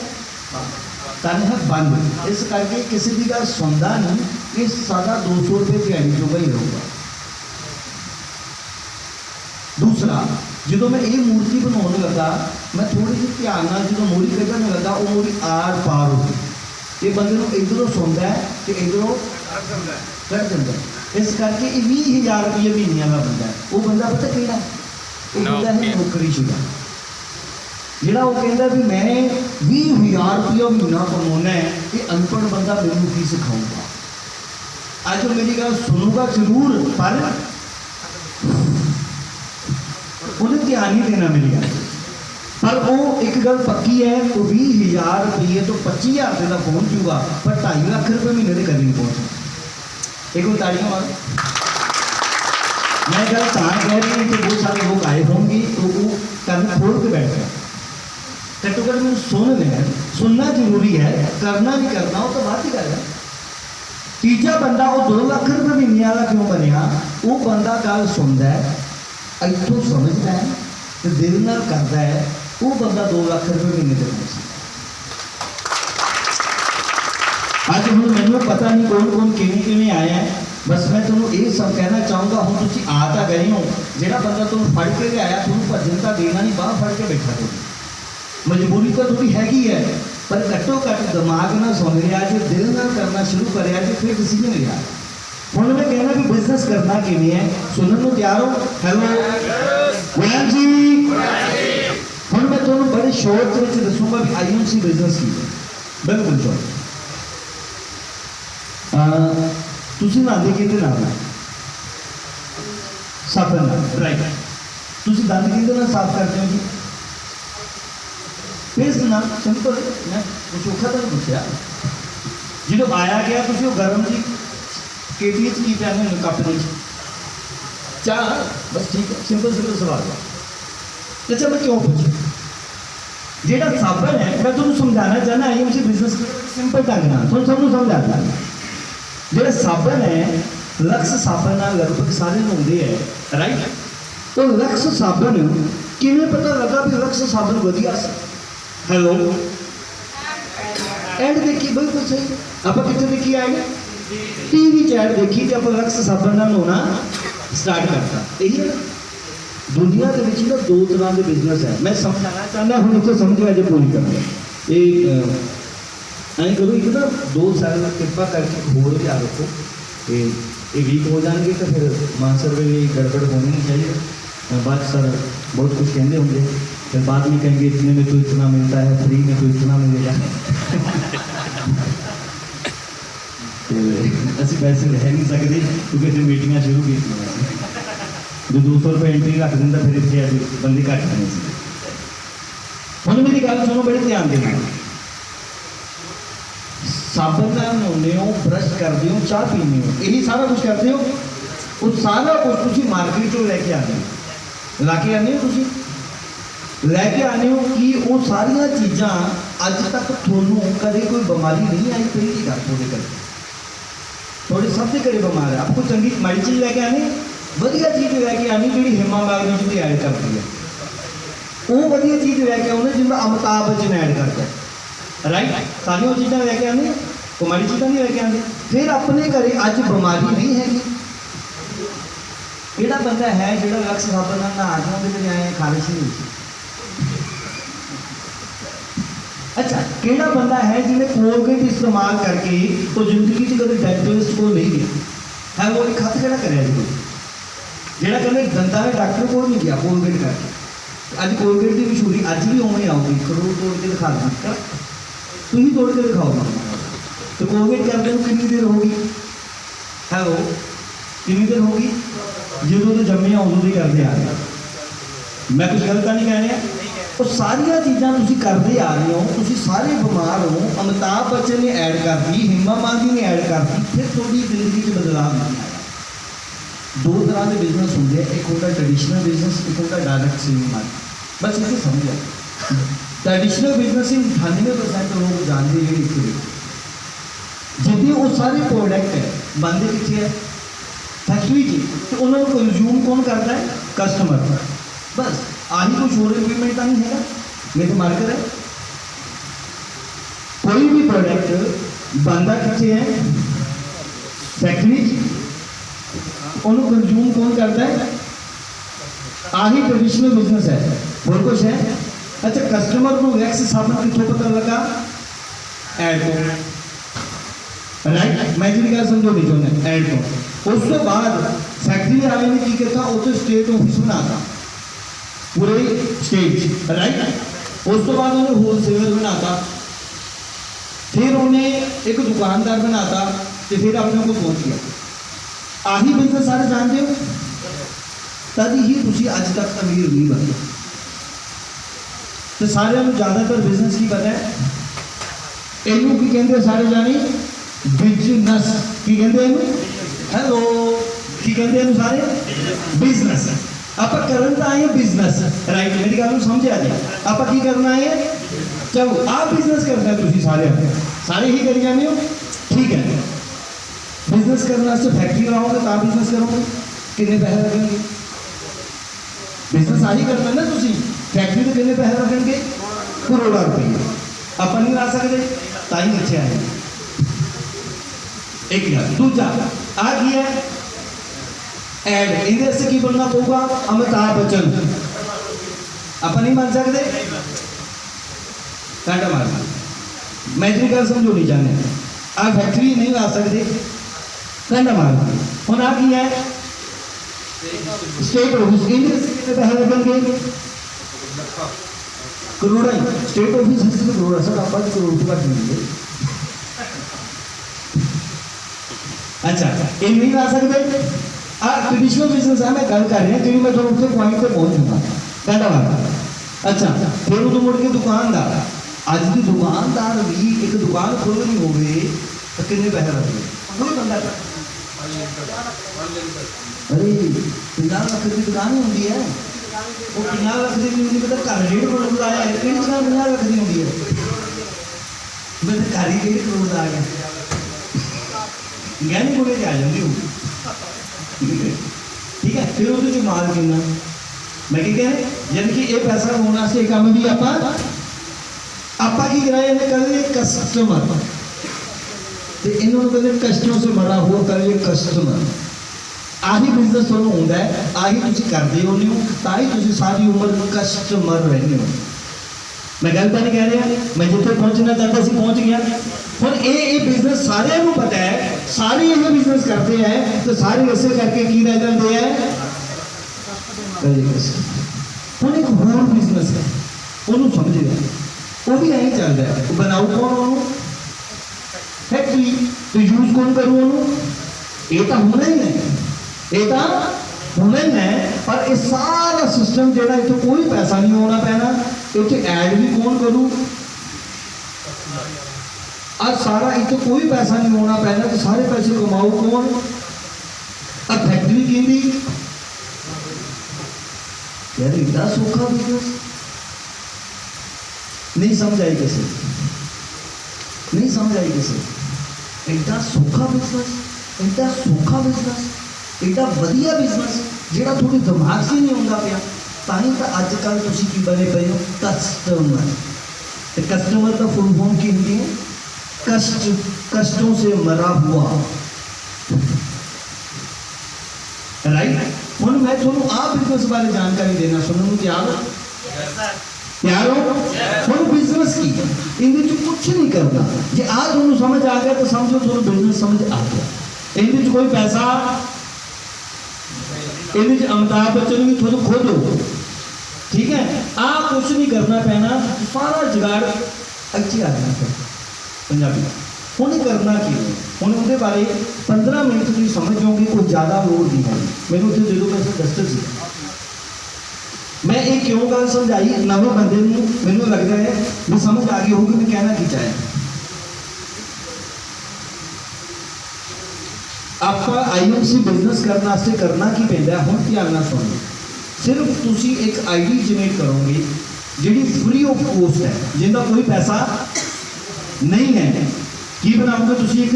कन है बंद। इस करके किसी की गल सुनता नहीं, ये सारा 200 रुपये दिहाड़ी जोगा ही रहूगा। दूसरा जो मैं ये मूर्ति बनाने लगा मैं थोड़ी जी ध्यान जो मूरी कढ़ने लगा वो मूरी आर पार हो गई। ये बंदे को इधरों सुनता है तो इधरों कट देता। इस करके 20,000 रुपये महीने वाला बंदा है। वो बंदा पता कहना वो बंदा है नौकरीशुदा, जोड़ा वो कहता भी मैं 20,000 रुपया महीना कमाना है, ये अनपढ़ बंदा मैनू की सिखाऊंगा। अज मेरी गल सुनूगा जरूर पर उन्हें ध्यान नहीं देना मेरी गल। पर वो एक गल पक्की है वो 20,000 रुपये तो 25,000 रुपये का पहुँच जूगा, पर 2.5 लाख रुपये महीने के कभी नहीं पहुँचना। एक और ताड़ियां मारो। मैं गल कह रही हूँ कि बहुत सारे लोग आए होंगे तो वो करना खोल के बैठ गए। घट्टो घट्ट मैं सुन लें, सुनना जरूरी है, करना नहीं करना वो तो बात ही कर रहा। तीजा बंदा वो 2 लाख रुपये महीने वाला क्यों बनया, वो बंदा गल सुनता है इतों समझता है तो दिल नाल करता है, वो बंदा 2 लाख रुपये महीने तक पहुँचता। अज हम मैनू ਮੈਨੂੰ ਪਤਾ ਨਹੀਂ ਕੌਣ ਕੌਣ ਕਿਵੇਂ ਕਿਵੇਂ ਆਇਆ ਹੈ, ਬਸ ਮੈਂ ਤੁਹਾਨੂੰ ਇਹ ਸਭ ਕਹਿਣਾ ਚਾਹੂੰਗਾ। ਹੁਣ ਤੁਸੀਂ ਆ ਤਾਂ ਗਏ ਹੋ, ਜਿਹੜਾ ਬੰਦਾ ਤੁਹਾਨੂੰ ਫੜ ਕੇ ਲਿਆਇਆ ਤੁਹਾਨੂੰ ਭੱਜਣ ਤਾਂ ਦੇਣਾ ਨਹੀਂ, ਬਾਹਰ ਫੜ ਕੇ ਬੈਠਾ ਤੁਸੀਂ, ਮਜਬੂਰੀ ਤਾਂ ਤੁਹਾਡੀ ਹੈਗੀ ਹੈ, ਪਰ ਘੱਟੋ ਘੱਟ ਦਿਮਾਗ ਨਾਲ ਸੁਣ ਰਿਹਾ ਜੇ, ਦਿਲ ਨਾਲ ਕਰਨਾ ਸ਼ੁਰੂ ਕਰਿਆ ਜੇ, ਫਿਰ ਡਿਸੀਜਨ ਲਿਆ। ਹੁਣ ਮੈਂ ਕਹਿਣਾ ਵੀ ਬਿਜ਼ਨਸ ਕਰਨਾ ਕਿਵੇਂ ਹੈ, ਸੁਣਨ ਨੂੰ ਤਿਆਰ ਹੋ? ਹੈਲੋ ਗੁਲਾਮ ਜੀ, ਹੁਣ ਮੈਂ ਤੁਹਾਨੂੰ ਬੜੇ ਸ਼ੋਰਟ ਵਿੱਚ ਦੱਸੂਗਾ ਵੀ IMC ਬਿਜ਼ਨਸ ਕੀ ਹੈ। ਬਿਲਕੁਲ ਸ਼ੋਰਟ। ਤੁਸੀਂ ਨਾਂਦੇ ਕਿਹਦੇ ਨਾਲ? ਸਾਬਣ ਨਾਲ, ਰਾਈਟ। ਤੁਸੀਂ ਦੰਦ ਕਿਹਦੇ ਨਾਲ ਸਾਫ਼ ਕਰਦੇ ਹੋ ਜੀ? ਪੇਸਟ ਨਾਲ, ਸਿੰਪਲ। ਮੈਂ ਕੁਛ ਔਖਾ ਤਾਂ ਨਹੀਂ ਪੁੱਛਿਆ। ਜਦੋਂ ਆਇਆ ਗਿਆ ਤੁਸੀਂ ਉਹ ਗਰਮ ਜੀ ਕੇਟੀ 'ਚ ਕੀ ਪਿਆਉਂਦੇ ਹੋ? ਕੱਪ ਦੇ ਵਿੱਚ ਚਾਹ, ਬਸ ਠੀਕ ਹੈ, ਸਿੰਪਲ ਸਿੰਪਲ ਸਵਾਲ ਹੈ। ਅੱਛਾ ਮੈਂ ਕਿਉਂ ਪੁੱਛਿਆ? ਜਿਹੜਾ ਸਾਬਣ ਹੈ, ਮੈਂ ਤੁਹਾਨੂੰ ਸਮਝਾਉਣਾ ਚਾਹੁੰਦਾ IMC ਬਿਜ਼ਨਸ ਸਿੰਪਲ ਢੰਗ ਨਾਲ, ਤੁਹਾਨੂੰ ਸਭ ਨੂੰ ਸਮਝਾ ਦਿੰਦਾ। ਜਿਹੜਾ ਸਾਬਣ ਹੈ, ਲਕਸ ਸਾਬਣ ਨਾਲ ਲਗਭਗ ਸਾਰੇ ਹੁੰਦੇ ਹੈ, ਰਾਈਟ। ਤਾਂ ਲਕਸ ਸਾਬਣ ਕਿਵੇਂ ਪਤਾ ਲੱਗਾ ਵੀ ਲਕਸ ਸਾਬਣ ਵਧੀਆ ਸੀ? ਹੈਲੋ, ਐਡ ਦੇਖੀ, ਬਿਲਕੁਲ ਸਹੀ। ਆਪਾਂ ਕਿੱਥੇ ਦੇਖੀ ਐਡ? TV 'ਚ ਐਡ ਦੇਖੀ ਤੇ ਆਪਾਂ ਲਕਸ ਸਾਬਣ ਨਾਲ ਨਹਾਉਣਾ ਸਟਾਰਟ ਕਰਤਾ। ਇਹੀ ਹੈ ਨਾ ਦੁਨੀਆ ਦੇ ਵਿੱਚ ਨਾ ਦੋ ਤਰ੍ਹਾਂ ਦੇ ਬਿਜ਼ਨਸ ਹੈ। ਮੈਂ ਸਮਝਾਉਣਾ ਚਾਹੁੰਦਾ, ਹੁਣ ਇੱਥੇ ਸਮਝੋ ਅਜੇ ਪੂਰੀ ਕਰਨਾ। ਐਂ ਕਰੋ, ਇੱਕ ਨਾ 2 ਸਾਲ ਨਾਲ ਕਿਰਪਾ ਕਰਕੇ ਹੋਰ ਧਿਆਨ ਰੱਖੋ ਤੇ ਇਹ ਵੀਕ ਹੋ ਜਾਣਗੇ ਤਾਂ ਫਿਰ ਮਾਨਸਰ ਵੇਲੇ गड़बड़ होनी नहीं चाहिए। बाद सर बहुत कुछ कहते होंगे, फिर बाद में कहेंगे इतने में तो इतना मिलता है, फ्री में तो इतना मिलेगा। ਅਸੀਂ ਪੈਸੇ ਲੈ ਨਹੀਂ ਸਕਦੇ ਕਿਉਂਕਿ ਅਸੀਂ ਮੀਟਿੰਗਾਂ ਸ਼ੁਰੂ ਕੀਤੀਆਂ ਸੀ। ਜੇ 200 ਰੁਪਏ ਐਂਟਰੀ ਰੱਖ ਦਿੰਦਾ ਫਿਰ ਇੱਥੇ ਅੱਜ ਬੰਦੇ ਘੱਟ ਨਹੀਂ ਸੀ। ਹੁਣ ਮੇਰੀ ਗੱਲ ਸੁਣੋ ਬੜੇ ਧਿਆਨ ਦੇ ਨਾਲ। ਸਾਬਣ ਨਾਲ ਨਹਾਉਂਦੇ ਹੋ, ਬਰਸ਼ ਕਰਦੇ ਹੋ, ਚਾਹ ਪੀਂਦੇ ਹੋ, ਇਹੀ ਸਾਰਾ ਕੁਝ ਕਰਦੇ ਹੋ। ਉਹ ਸਾਰਾ ਕੁਝ ਤੁਸੀਂ ਮਾਰਕੀਟ ਚੋਂ ਲੈ ਕੇ ਆਉਂਦੇ ਹੋ, ਲਾ ਕੇ ਆਉਂਦੇ ਹੋ, ਤੁਸੀਂ ਲੈ ਕੇ ਆਉਂਦੇ ਹੋ ਕਿ ਉਹ ਸਾਰੀਆਂ ਚੀਜ਼ਾਂ ਅੱਜ ਤੱਕ ਤੁਹਾਨੂੰ ਕਦੇ ਕੋਈ ਬਿਮਾਰੀ ਨਹੀਂ ਆਈ। ਪਹਿਲੀ ਗੱਲ ਤੁਹਾਡੇ ਘਰ, ਤੁਹਾਡੇ ਸਭ ਦੇ ਘਰੇ ਬਿਮਾਰ ਹੈ। ਆਪਕੋ ਚੰਗੀ ਮਾੜੀ ਚੀਜ਼ ਲੈ ਕੇ ਆਉਣੀ, ਵਧੀਆ ਚੀਜ਼ ਲੈ ਕੇ ਆਉਣੀ ਜਿਹੜੀ ਹਿਮਾ ਮੈਗਨੀਜ਼ ਦੀ ਐਡ ਕਰਦੀ ਹੈ। ਉਹ ਵਧੀਆ ਚੀਜ਼ ਲੈ ਕੇ ਆਉਣਾ ਜਿਹਦਾ ਅਮਿਤਾਭ ਬੱਚਨ ਐਡ ਕਰਦਾ, ਰਾਈਟ। ਸਾਰੀਆਂ ਉਹ ਚੀਜ਼ਾਂ ਲੈ ਕੇ ਆਉਂਦੇ, ਉਹ ਮਾੜੀ ਚੀਜ਼ਾਂ ਨਹੀਂ ਲੈ ਕੇ ਆਉਂਦੇ। ਫਿਰ ਆਪਣੇ ਘਰੇ ਅੱਜ ਬਿਮਾਰੀ ਨਹੀਂ ਹੈਗੀ। ਕਿਹੜਾ ਬੰਦਾ ਹੈ ਜਿਹੜਾ ਲਕਸ ਸਾਬਣ ਨਾਲ ਨਹਾ ਕੇ ਉਹਦੇ ਤੇ ਆਏ ਖਾਰਿਸ਼ ਨਹੀਂ ਹੋਈ? अच्छा, केड़ा बंदा है जिन्हें कोलगेट इस्तेमाल करके वो जिंदगी से कभी डेंटिस्ट को नहीं गया है? वो एक हथ केड़ा करे जेड़ा कभी दंदा में डॉक्टर को नहीं गया कोलगेट करके। अज कोलगेट की मशहूरी अज भी उवें आऊगी, करोड़ तोड़ के दिखा दें, तुम ही तोड़ के दिखाओगे। तो कोलगेट करते हुए कितनी देर होगी? हैलो, कितनी देर होगी? जो तो जम्मे उदों ही करते आ रहे। मैं कुछ गलत नहीं कह रहा। ਉਹ ਸਾਰੀਆਂ ਚੀਜ਼ਾਂ ਤੁਸੀਂ ਕਰਦੇ ਆ ਰਹੇ ਹੋ, ਤੁਸੀਂ ਸਾਰੇ ਬਿਮਾਰ ਹੋ। ਅਮਿਤਾਭ ਬੱਚਨ ਨੇ ਐਡ ਕਰਤੀ, ਹਿਮਾ ਮਾਲੀ ਨੇ ਐਡ ਕਰਤੀ, ਫਿਰ ਤੁਹਾਡੀ ਜ਼ਿੰਦਗੀ 'ਚ ਬਦਲਾਅ ਨਹੀਂ ਆਇਆ। 2 ਤਰ੍ਹਾਂ ਦੇ ਬਿਜ਼ਨਸ ਹੁੰਦੇ ਆ, ਇੱਕ ਹੁੰਦਾ ਟ੍ਰੈਡੀਸ਼ਨਲ ਬਿਜ਼ਨਸ, ਇੱਕ ਹੁੰਦਾ ਡਾਇਰੈਕਟ ਸੇਲਿੰਗ ਮਾਰਕੀਟ। ਬਸ ਇੱਥੇ ਸਮਝਿਆ, ਟ੍ਰੈਡੀਸ਼ਨਲ ਬਿਜ਼ਨਸ ਹੀ 98% ਲੋਕ ਜਾਣਦੇ ਜਿਹੜੇ ਇੱਥੇ ਜਿੱਦੇ ਉਹ ਸਾਰੇ ਪ੍ਰੋਡਕਟ ਹੈ ਬਣਦੇ ਕਿੱਥੇ ਹੈ? ਫੈਕਟਰੀ 'ਚ। ਅਤੇ ਉਹਨਾਂ ਨੂੰ ਕੰਜ਼ਿਊਮ ਕੌਣ ਕਰਦਾ ਹੈ? ਕਸਟਮਰ। बस आही कुछ और इक्विपमेंट तो नहीं है, मेरे तो मार्कर है। कोई भी प्रोडक्ट बनता कितने है? फैक्ट्री। उन्होंने कंज्यूम कौन करता है? आही ट्रेडिशनल बिजनेस है। और कुछ है? अच्छा, कस्टमर को वैक्स साबन कितों पता लगा? एड तो, राइट। मैं जी गल समझो नहीं चाहते, एड तो। उस तो बाद फैक्ट्री वाले ने की किया, उस स्टेट ऑफिस बनाता पूरे स्टेट, राइट। उस तो बाद उन्हें होलसेलर बनाता, फिर उन्हें एक दुकानदार बनाता, तो फिर अपने को पहुंच गया। आही बिजनेस सारे जानते हो, तद ही तुम अज तक अमीर नहीं बने। तो सारे ज़्यादातर बिजनेस की पता है? इनू की कहते सारे जाने? बिजनेस की कहते हैं? हेलो, की कहते हैं सारे? बिजनेस। आप करन तो आए बिजनेस, राइट। मेरी गल समझ आ जाए, आप की करना है? चलो आप बिजनेस करना है, तुम सारे ही करी जाने हो, ठीक है। बिजनेस करने से फैक्ट्री लाओगे तो आप बिजनेस करोगे, कितने पैसे लगेंगे? बिजनेस आही करना ना, तुम फैक्ट्री तो कितने पैसे लगेंगे? करोड़ों रुपये। आप नहीं ला सकते, ताई बच्चे आए। एक गल दूजा आ की है एड इहदे वास्ते की बनना पऊगा अमिताभ बच्चन आप नहीं मान सकते कांटा मारना मैं इतनी गल समझो नहीं चाहने आ फैक्ट्री नहीं ला सकते कांटा मारना हुण आ की है स्टेट ऑफिस कितने पैसे लगेंगे crore state office crore sir आप करोड़ तो घट नहीं अच्छा ये नहीं ला सकते आ ट्रेडिशनल बिजनेस है मैं गल कर रहा जी मैं थोड़ा उसके पॉइंट पे पहुंचूंगा कहता बात अच्छा फिर उदो मुड़ के दुकानदार अज की दुकानदार भी एक दुकान खोलनी हो तो कितने पैसे लगते कोई बंदा अरे 50 लाख की दुकान ही होती है वो 50 लाख की नहीं पता घर 1.5 करोड़ का आया है कि 50 लाख की होती है मैं घर ही 1.5 करोड़ का आ गया गहने गुड़े आ जाती होगी ठीक है फिर वो जो माल कितना मैं क्या कह रहा यानी कि ये पैसा होने से काम भी आप की कराए कल कस्टमर तो इन्होंने कहते कस्टमर से मरा हुआ कल कस्टमर आही बिजनेस थोड़ा होंगे आही तुम करते होने हो ताही तुम सारी उम्र कस्टमर रहने हो मैं गल तो नहीं कह रहा मैं जिथे पहुंचना चाहता सी पहुंच गया हुण ये बिजनेस सारे को पता है सारे ये बिजनेस करते हैं तो सारे इसे करके की रह जाते हैं हुण एक होर बिजनेस है उन्होंने समझ गया वो भी यही चल रहा है बनाऊ कौन उन्होंने फैक्ट्री तो यूज कौन करूँ उन्होंने ये तो होना ही है ये तो होना ही है पर ये सारा सिस्टम जो इतने कोई पैसा नहीं होना पैना इतने ऐड भी कौन करूँ आज सारा इतने कोई पैसा नहीं होना पैना तो सारे पैसे कमाओ कौन अब फैक्ट्री की यार इतना सौखा बिजनेस नहीं समझ आई किसी नहीं समझ आई किसी इतना सौखा बिजनेस इतना सौखा बिजनेस इतना वधिया बिजनेस जो थोड़े दिमाग से नहीं आता पाया ताही तो अजकल तुम की बने पे हो कस्टमर कस्टमर का फुल फॉर्म की होती है कष्ट कष्टों से मरा हुआ राइट हुण मैं थोड़ा आ बिजनेस बारे जानकारी देना सुनने तैयार हो तैयार हो हुण बिजनेस की इहदे च कुछ नहीं करना जे आ तुहानूं समझ आ गया तो समझो तुहानूं बिजनेस समझ आ गया इहदे च कोई पैसा इहदे च अमिताभ बच्चन भी खुद खुद हो ठीक है आ कुछ नहीं करना पैना सारा जुगाड़ अच्छी आ जाना पंजाबी हुण करना की हुण उहदे बारे 15 मिनट तुसीं समझ जाओगे कोई ज़्यादा लोड़ नहीं है मैनूं उत्थे जो पैसे डस्टर सी मैं ये क्यों गल समझाई नवे बंदे नूं मैनूं लगता है भी समझ आ गई होगी मैं कहना की चाहे आप IMC बिजनेस करने वास्ते करना की पैंदा हुण ध्यान नाल सुणो सिर्फ तुसीं एक ID जनरेट करोगे जिहड़ी फ्री ऑफ कॉस्ट है जिंदा कोई पैसा नहीं है की बनाओगे तुसीं एक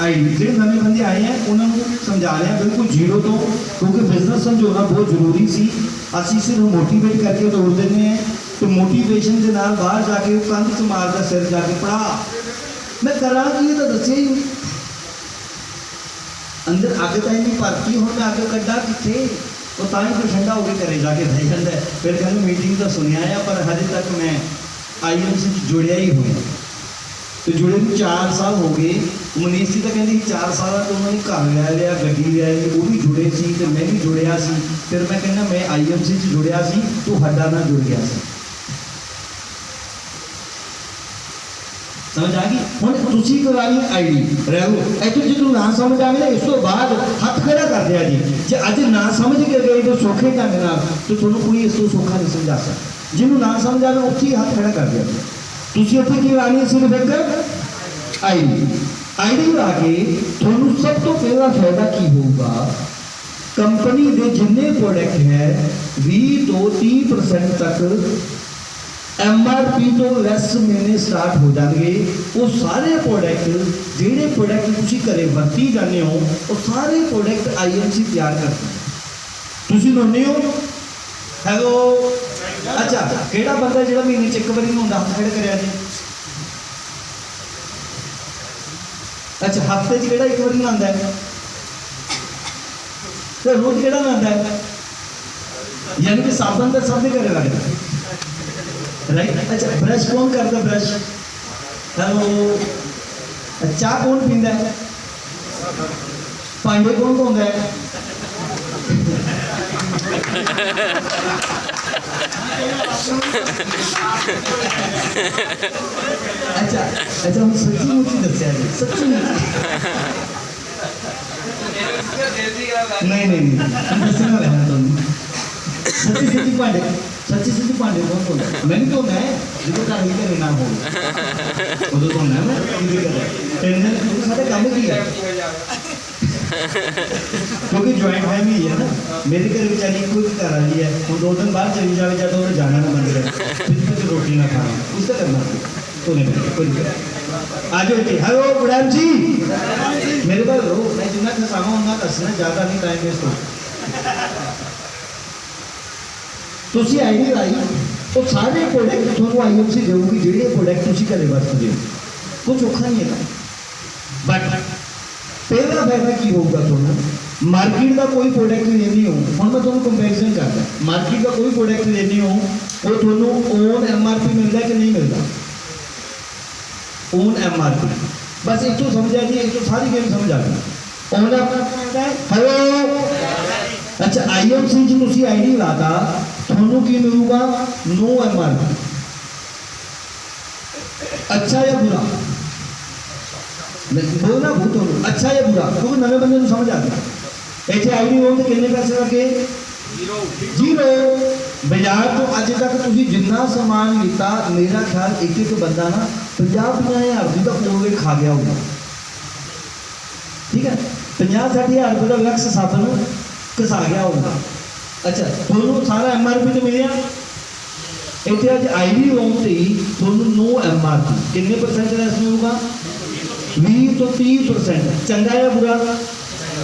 ID जिहड़े नवे बंदे आए हैं उन्होंने समझा रहे हैं बिल्कुल जीरो तो क्योंकि बिजनेस समझाना बहुत जरूरी सी असीं सिर्फ मोटिवेट करके तोड़ देने हैं तो मोटिवेशन के नाल बाहर जाके कंध च मारदा सिर जाके पढ़ा मैं करा की तो दस्सिया ही नहीं अंदर अग तो नहीं भरती हूँ मैं अग कड्डा कितने वो ताई तो ठंडा होकर घरे जाके बह जाता है फिर कहते मीटिंग तो सुनिया है पर हजे तक मैं IMC जुड़िया ही हुआ तो जुड़े भी 4 साल हो गए मनीष जी तो कहते 4 साल तो उन्होंने घर ले लिया गड्डी ले ली वो भी जुड़े सी तो मैं भी जुड़िया सी फिर मैं कहना मैं IMC जुड़िया सी तो हड्डा ना जुड़ गया सी समझ आ गई हुण तुसीं करानी ID रहो इत्थों जो ना समझ आवे ना इस तो बाद हथ खड़ा कर दिया जी जे अज ना समझ के गए तो सौखे ढंग नाल तो तुहानूं कोई इस तो सौखा नहीं समझा सकता जिन्होंने ना समझ आवे उत्थे ही हथ खड़ा कर दिया तुसीं उत्थे की करानी सिर्फ एक ID ला के तुहानूं सब तो पहला फायदा की होगा कंपनी के जिन्ने प्रोडक्ट है 20 तो 30% तक MRP तो लैस महीने स्टार्ट हो जाएंगे वो सारे प्रोडक्ट जोड़े प्रोडक्ट तुम घरे वरती जाते हो वो सारे प्रोडक्ट IMC तैयार करते हैं तुम लाने हो हैलो अच्छा केड़ा बंदा जो महीने च एक बार नहीं होता हाथ खड़े कर अच्छा हफ्ते च किहड़ा एक बार नहांदा है तो रोज किहड़ा नहांदा है यानी कि साबन तो सब दे घरे लगदा राइट। अच्छा ब्रश कौन करता ब्रश हेलो चाह कौन पींदा है भांडे कौन धोंदा है अच्छा अच्छा हम सच्ची मुच्ची दस्या जी सच्ची नहीं नहीं नहीं दसना रहना तुम सच्ची सच्ची भांडे कौन धोंदा मैं भी धोंदा है जो घर ही करे ना हो उदो धोंदा मैं टेंशन साडे काम की है क्योंकि ज्वाइंट फैमिली है ना मेरे घर बेचारी कोई भी घर वाली है वो 2 दिन बाद चली जाए जब उन्हें जाना ना बंद करे फिर रोटी ना खाना उसका करना तो नहीं कोई आज हेलो गुलाम जी मेरे पास रो मैं जितना खसावा उन्ना दसना ज़्यादा नहीं टाइम वेस्ट हो तुसी आईडी लाई तो सारे प्रोडक्ट थोड़ा IMC देगी ਜਿਹੜੇ प्रोडक्ट तुसी घरे वरतदे हो कुछ औखा नहीं है बट पहला फायदा की होगा थोड़ा मार्केट का कोई प्रोडक्ट लेनी हो हम मैं थोड़ा कंपैरिजन करता मार्केट का कोई प्रोडक्ट लेनी हो वो थोड़ा ओन MRP मिलता है कि नहीं मिलता ओन MRP बस एक तो समझ आ गई एक तो सारी गेम समझ आ गई ओन MRP हेलो अच्छा IMC जी तुसी आईडी लाता थोनों की मिलूगा नो MRP अच्छा या बुरा बोलना भूत हो अच्छा या बुरा क्योंकि नवे बंदे समझ आ गया ऐसे आईडी हो तो कितने पैसे लगे जीरो बाजार तो अज तक तुम जिन्ना समान लिता मेरा ख्याल एक एक बंदा ना 50-50 हज़ार का कोविड खा गया होगा ठीक है 50-60 हज़ार रुपये का लक्स साबन घसा गया होगा। अच्छा थोनों सारा MRP तो मिले इतने अज आईडी होम से थोनों नो MRP कितने परसेंट लैस मिलूगा 20 तो 30% चंगा या बुरा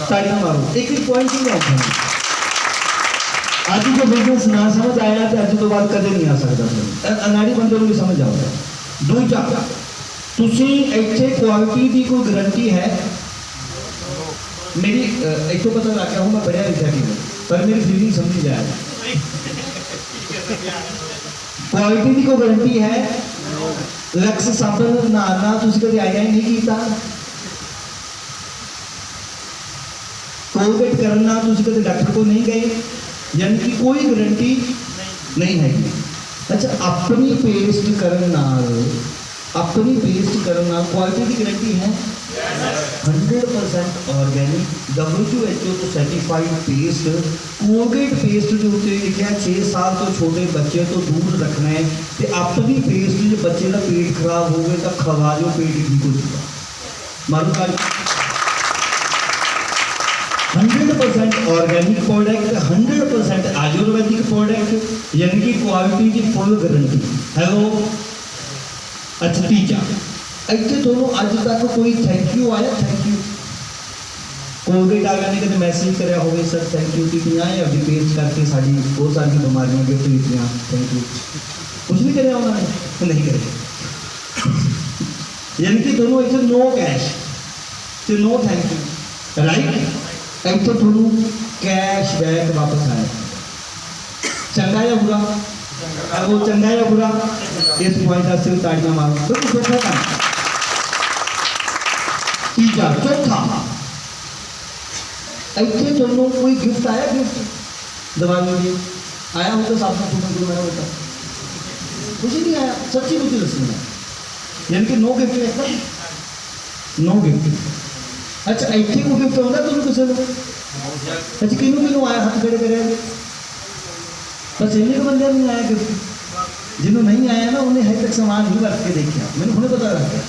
ताड़ियां मारो एक एक पॉइंट ही आता है आज जो बिजनेस ना समझ आया तो अज तो बाद कदे नहीं आ सकता अनाड़ी बंदे को भी समझ आता दूजा तुसी इतने क्वालिटी की कोई गारंटी है मेरी एक तो पता लग गया हूँ मैं पढ़िया लिखा नहीं पर मेरी फीलिंग समझ जाए क्वालिटी की कोई गारंटी है लक्स साबन नहाना तुसी कभी आया ही नहीं किया कोलगेट करना तुसी कभी डॉक्टर को नहीं गए यानी कि कोई गारंटी नहीं है। अच्छा अपनी पेस्ट करना क्वालिटी की गारंटी है 100% ऑर्गेनिक WHO तो सर्टिफाइड पेस्ट कोलगेट पेस्ट के उत्ते लिखा 6 साल तो छोटे बच्चे तो दूर रखना है तो अपनी पेस्ट जो बच्चे का पेट खराब हो गए तो खवा जो पेट ठीक हो जाएगा मालूम कर 100% ऑर्गेनिक प्रोडक्ट 100% आयुर्वेदिक प्रोडक्ट यानी कि क्वालिटी की फुल गारंटी हेलो। अच्छा तीजा इतने दोनों अज तक कोई थैंक यू आया थैंक यू कोलगेट आ गया नहीं कभी मैसेज कराया हो सर थैंक यू कि 50,000 की पेस्ट करके साड़ी बहुत सारी बीमारियां गिफ्ट दिखियाँ थैंक यू कुछ नहीं कराया उन्होंने नहीं करे यानी कि दोनों इतने नो कैश तो नो थैंक यू राइट इतने दोनों कैश बैक वापस आया चंगा या बुरा वो चंगा या बुरा इस पॉइंट से ताड़ियां मारो तो चौथा काम तीजा चौथा इतने दोनों कोई गिफ्ट आया गिफ्ट दिवाली में आया हो तो साथ में मेरा होता कुछ ही नहीं आया सच्ची मुझे दसनी है यानी कि नो गिफ्ट है नो गिफ्ट। अच्छा इतने को गिफ्ट होता तुम किसी को अच्छा किनू आया हाथ खड़े करे बस इन्ने बंदे नहीं आया गिफ्ट जिन्हों नहीं आया ना उन्हें हज तक सामान नहीं वरत के देखा मैंने हुणे पता लग गया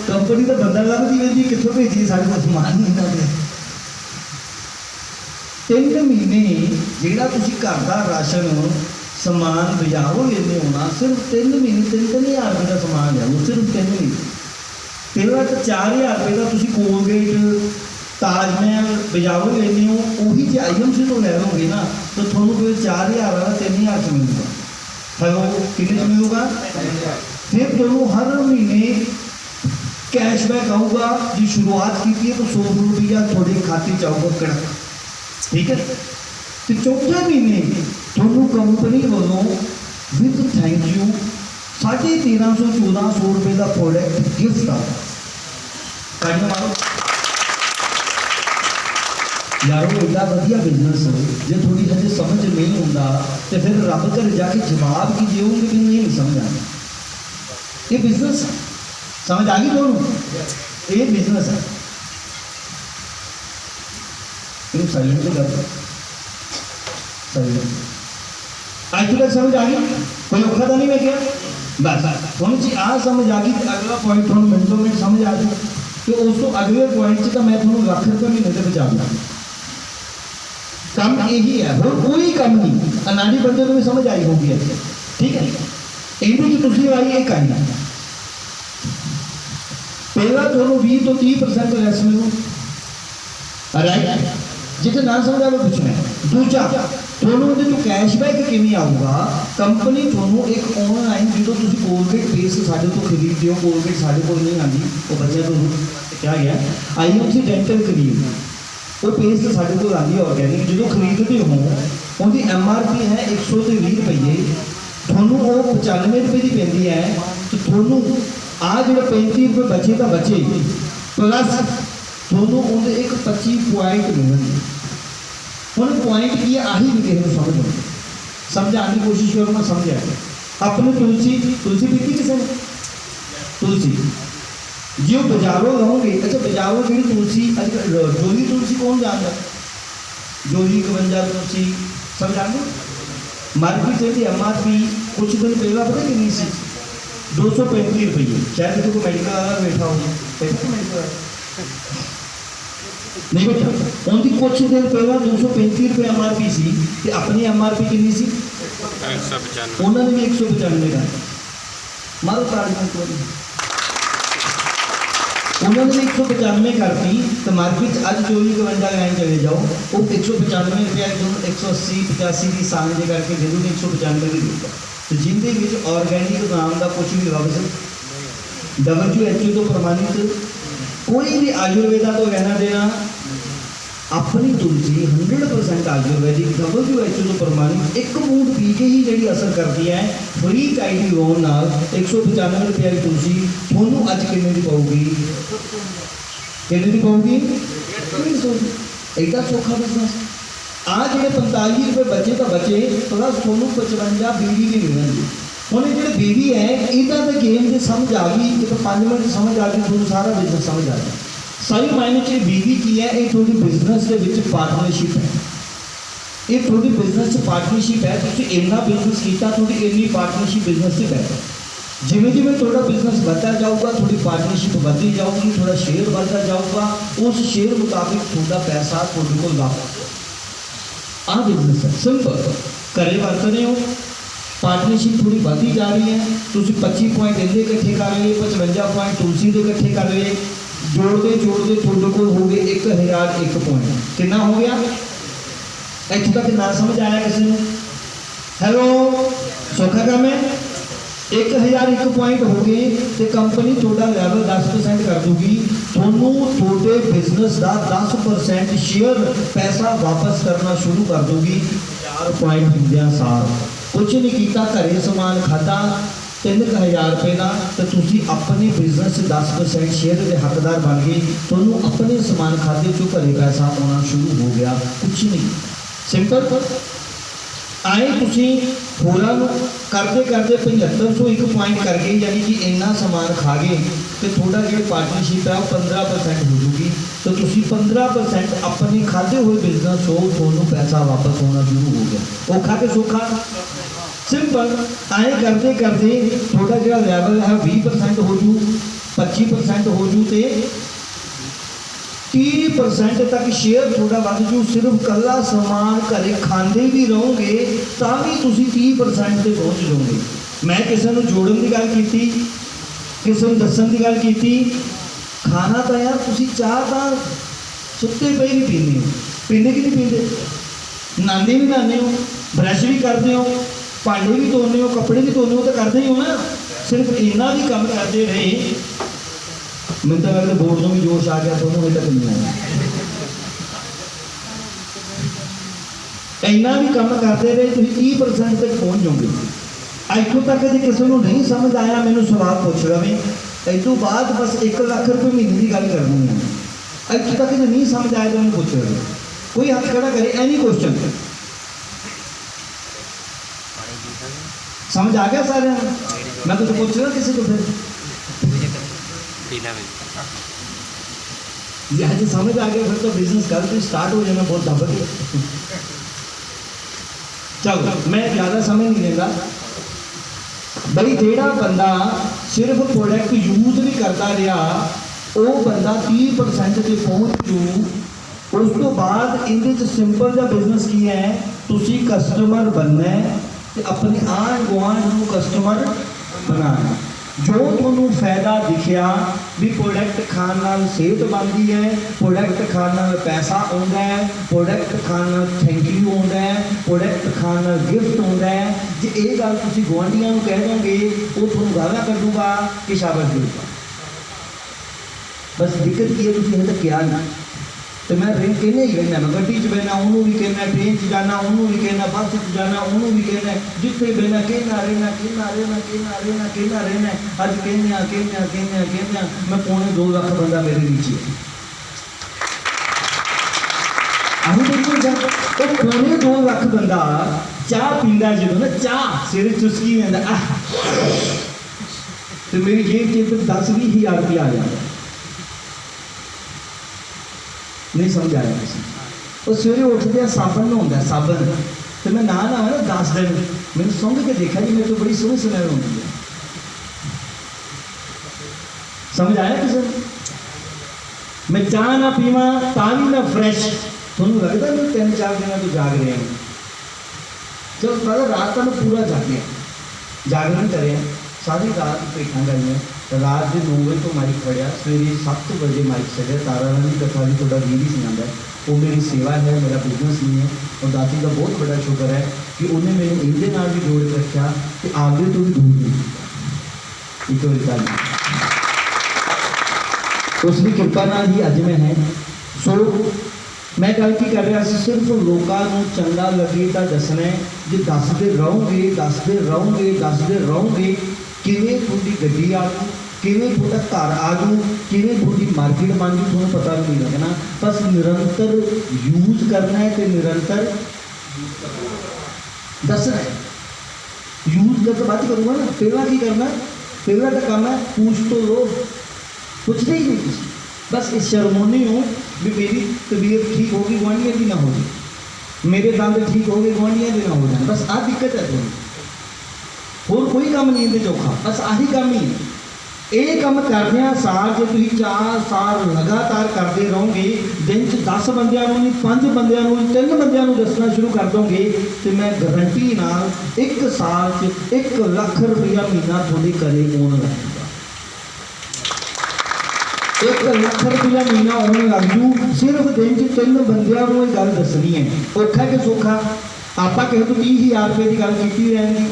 कंपनी का बंदा लभदी वेंदी कित्थों भेजी साढ़े को समान नहीं आते 3 महीने जिहड़ा तुसीं घर का राशन समान बाजारों लेने होना सिर्फ 3 महीने 3-3 हज़ार रुपये का समान है वो सिर्फ 3 महीने पहला तो 4,000 रुपये का तुसीं कोलगेट ताजमहल बाजारों लेने हो वही जो IMC तो ले लोगे ना तो थोड़ा कोई 4,000 वाला 3,000 से मिलेगा हेलो कितने से मिलेगा फिर दोनों हर महीने कैशबैक आऊगा जी, शुरुआत की है तो 100 रुपया थोड़े खाते च आऊगा कड़क, ठीक है। तो चौथे महीने थोनों कंपनी वालों विद थैंक यू 1350-1400 रुपये का प्रोडक्ट गिफ्ट आता। ताड़ियां मारो यारो, एडा वधिया बिजनेस जो थोड़ी हजे समझ नहीं आता तो फिर रब घर जाके जवाब की दोगे भी नहीं समझ आना। ये बिजनेस है, समझ आ गई दोनों, ये बिजनेस है। साइलेंट तो कर साइलेंट, आज तक समझ आ गई, कोई औखा तो नहीं मैं क्या बस हम जी आ समझ आ गई। अगला पॉइंट थोड़ा मिनटों मिनट समझ आ गई तो उस तो अगले पॉइंट से तो मैं थोड़ा लाख रुपये महीने से बचा दूँ। काम यही है, और कोई काम नहीं। अनाड़ी बंदे को भी समझ आई होगी, ठीक है। इनकी जो दूसरी आई एक आई पहला दोनों 20 तो 30% लेस मिलू, राइट, जिसे ना समझ आए कुछ नहीं। दूजा दोनों जो कैशबैक किमें आऊगा, कंपनी दोनों एक ऑनलाइन जो कोलगेट पेस्ट साढ़े तो खरीदते हो, कोलगेट साढ़े को नहीं आती वो बच्चे तो क्या गया IMC डेंटल क्रीम वो पेस्ट साढ़े को आती है ऑर्गेनिक, जो खरीदते हो उनकी MRP है 120 रुपये, थोनों वो 95 रुपये की पैंती है। तो थोनों आ जो 35 रुपये बचे तो बचे प्लस दोनों उनके एक 25 पॉइंट मिलेंगे। हम पॉइंट की आही भी किसी को समझ समझाने की कोशिश करो, मैं समझ आया। अपने तुलसी तुलसी पीती किसी ने तुलसी जो बाजारों लाओगे, अच्छा बाजारों जी तुलसी जोली तुलसी कौन जानता, जोली 52 तुलसी सब जानते। मार्केट से MRP कुछ दिन पहला पता कि नहीं सी 235 रुपये, शायद किसी को मेडिकल वाला बैठा हो मेडिकल नहीं बैठा, उनकी कुछ दिन पहला 235 रुपये MRP सी, अपनी MRP कितनी सी उन्होंने भी 195 का मारो ताड़ियां, उन्होंने भी 195 करती। तो मार्केट अज 54 लाइन चले जाओ वो 195 रुपया 180-85 की सांझे करके दे दूँगी 195 की देगा। तो जिंदे ऑर्गेनिक नाम का कुछ भी लफ्ज WHO तो प्रमाणित कोई भी आयुर्वेदा तो कहना देना, अपनी तुलसी 100% आयुर्वेदिक WHO तो प्रमाणित एक बूंद पी के ही जी असर करती है। फ्री चाइल्ड लोन नाल 195 रुपये की तुलसी थोनों अज कितने की पाऊगी, कितने की पाऊगी, एडा सौखा बिजनेस। आ जो 45 रुपये बचे तो बचे प्लस थोनों 55 बीवी भी मिलेंगे। हम जो बेबी है इधर तो गेम की समझ आ गई, तो 5 मिनट समझ आ गई, थोड़ा सारा बिजनेस समझ आ गया। सही मायने च बेबी की है, ये थोड़ी बिजनेस के विच पार्टनरशिप है, ये थोड़ी बिजनेस पार्टनरशिप है। तुम इन्ना बिजनेस किया, थोड़ी इन्नी पार्टनरशिप बिजनेस से बैठो। जिमें जिमें थोड़ा बिजनेस बढ़ता जाऊगा, थोड़ी पार्टनरशिप बढ़ती जाऊगी, थोड़ा शेयर बढ़ता जाऊगा, उस शेयर मुताबिक थोड़ा पैसा थोड़े को वापस आ बिजनेस है। सिंपल घरे वरतने हो, पार्टनरशिप थोड़ी बढ़ती जा रही है, तुम 25 पॉइंट इन्हें इकट्ठे कर लिए, 55 पॉइंट तुलसी के इकट्ठे कर लिए, जोड़ते जोड़ते थोड़े को हो गए 1001 पॉइंट। कितना हो गया इतने तक ना समझ आया किसी ने? हेलो सौखा काम है। 1001 पॉइंट हो गए तो कंपनी थोड़ा लेवल 10% कर दूगी, थोनों थोड़े बिजनेस का 10% शेयर पैसा वापस करना शुरू कर दूगी। 4 पॉइंट होंगे साल कुछ नहीं किया, घरे समान खाता 3000 रुपये का, तो तुम अपने बिजनेस 10% शेयर के हकदार बन गए, थोनों अपने समान खाते चो घरे पैसा आना शुरू हो गया। कुछ नहीं सिंपल आए तुम होरां करते करते 7501 पॉइंट कर गए, यानी कि इन्ना समान खा गए तो थोड़ा जो पार्टनरशिप है वो 15% हो जूगी। तो तुम 15% अपने खाते हुए बिजनेस हो, थोनों पैसा वापस होना शुरू हो गया। औखा के सौखा सिंपल आए करते करते थोड़ा जो लैवल है 20% हो जू, 25% हो जू, तो 30% तक शेयर थोड़ा बढ़ जू। सिर्फ कला समान घरे खाते भी रहोगे तो भी तुम 30% से पहुँच जाओगे। मैं किसी को जोड़न की गल की, किसी को दसन की गल की, खाना तो यार तुम चाह तो सुते पे भी पीने हो, पीने कि नहीं पीते, नहाते भी नहाते हो, ब्रश भी करते हो, भांडे भी धोने हो, कपड़े भी धोने हो, तो करते ही हो ना। सिर्फ इन्ना भी काम करते रहे मैं तो लगता बोर्ड में भी जोश आ गया, दोनों हजे तक नहीं आया। इन्ना भी काम करते रहे तुम 30% तक पहुँच जाओगे। इतों तक जो किसी को नहीं समझ आया मैंने सवाल पूछ लवे, इतों बाद बस 1 लाख रुपये महीने की गल करनी है। इतों तक जो नहीं समझ आया तो मैं पूछ लवे, कोई हाथ खड़ा करे। एनी क्वेश्चन समझ आ गया सारे? मैं कुछ पूछ रहा किसी को फिर आज समझ आ गया, फिर तो बिजनेस कल से स्टार्ट हो जाना बहुत दब के। चलो मैं ज़्यादा समय नहीं लेगा बई, जेड़ा बंदा सिर्फ प्रोडक्ट यूज नहीं करता रहा वो बंदा 30% से पहुँच जू। उस तो बाद इहदे सिंपल जा बिजनेस की है, तुसी कस्टमर बनना है ते अपने आंढ गुआंढ नूं कस्टमर बनाना। जो तुहानूं फायदा दिखिया भी प्रोडक्ट खाण नाल सेहत बनती है, प्रोडक्ट खाण नाल पैसा आउंदा है, प्रोडक्ट खाण नाल थैंक यू आउंदा है, प्रोडक्ट खाण नाल गिफ्ट आउंदा है, जे ये गल तुसीं गुआंढियां नूं कह दोगे वो तुहानूं गालां कड्डूगा कि शाबाश देऊगा। बस दिक्कत की है तुसीं हजे तक किया नहीं। तो मैं रिंग कहने ही कहना, मैं गड्डी च बहना उन्होंने भी कहना, ट्रेन च जाना उन्होंने भी कहना, बस च जाना उन्होंने भी कहना, जिथे बहना कहना रहना कहना रहना कहना रहना कहना रहना। अज कहने कहने कहने कहने मैं 2.25 लाख बंदा मेरे नीचे है। तो 2.25 लाख बंदा चाह पींदा जो ना, चाह सिर चुस्की लेंदा तो मेरी जेब च 10-20 हज़ार रुपया आ जाता। नहीं समझ आया किसी वो सवेरे उठते साबन में होंगे साबन, तो मैं ना ना 10 दिन मैंने सूंघ के देखा जी मेरे तो बड़ी सोहनी स्मैल होती है। समझ आया किसी ने? मैं चाह ना पीवा ता भी मैं फ्रैश, थोड़ा लगता मैं 3-4 दिन तो जाग रहे हैं। जब पहले रात का मैं पूरा जागे जागरण करे सारी रात पेठा गई, रात के 9 बजे तो माइक फड़िया, सवेरे 7 बजे माइक चढ़िया। तारा रानी कथा भी थोड़ा वीर ही सुनाता है, वो मेरी सेवा है, मेरा बिजनेस नहीं है। और दाती का बहुत बड़ा शुक्र है कि उन्हें मेरे इनके नाल भी जोड़ के रखा कि आगे तो भी दूर नहीं एक गल उसकी कृपा नाल ही अज मैं है। सो मैं गल की कर रहा सिर्फ लोगों को चंगा लगे तो दसना है, जो दसते रहोगे दसते रहोगे दसते रहोगे किवें थोड़ी गड्डी आ जू, किवें थोड़ा घर आ जू, किवें थोड़ी मार्केट बन जू, थोड़ा पता भी नहीं लगना। बस निरंतर यूज करना है तो निरंतर दसना है। यूज कर तो बात करूँगा ना, पहला की करना, पहला का काम है पूछ तो लो, पूछते ही नहीं किसी। बस इस शर्मोनी हो भी मेरी तबीयत ठीक होगी गुआढ़िया की ना होगी, मेरे दंद ठीक हो गए गुआढ़िया के ना हो जाए। बस आ दिक्कत है थोड़ी, होर कोई काम नहीं इहदे चौखा, बस आही काम ही है। ये काम करदे साल जो तुम 4 साल लगातार करते रहोगे, दिन च 10 बंदियां नहीं 5 बंदियां 3 बंदियां दसना शुरू कर दोगे तो मैं गारंटी नाल 1 साल च 1 लाख रुपया महीना थोड़े घरे आने लग जूगा। 1 लाख रुपया महीना आने लग जू, सिर्फ दिन च 3 बंदियां ये गल दसनी है। औखा कि सौखा? आप कहे तो 30,000 रुपये की गल की रहने,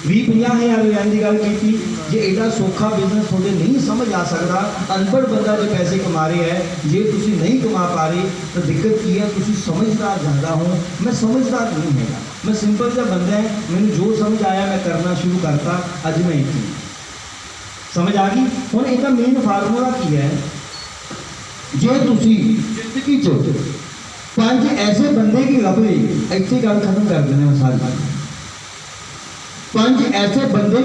20-50 हज़ार लैन की गल की। जे एडा सौखा बिजनेस थोड़े नहीं समझ आ सकता, अनपढ़ बंदा जो पैसे कमा रहे है, जे तुसी नहीं कमा पा रहे तो दिक्कत की है, तुसी समझदार ज़्यादा हो, मैं समझदार नहीं है, मैं सिंपल सा बंदा है, मैंने जो समझ आया मैं करना शुरू करता, अज मैं इतनी समझ आ गई। हुण इहदा मेन फार्मूला की है, जे तुसी जिंदगी च 5 ऐसे बंदे की लभ ली, इतने गल खत्म कर देने मैं सारी 5 ऐसे बंदे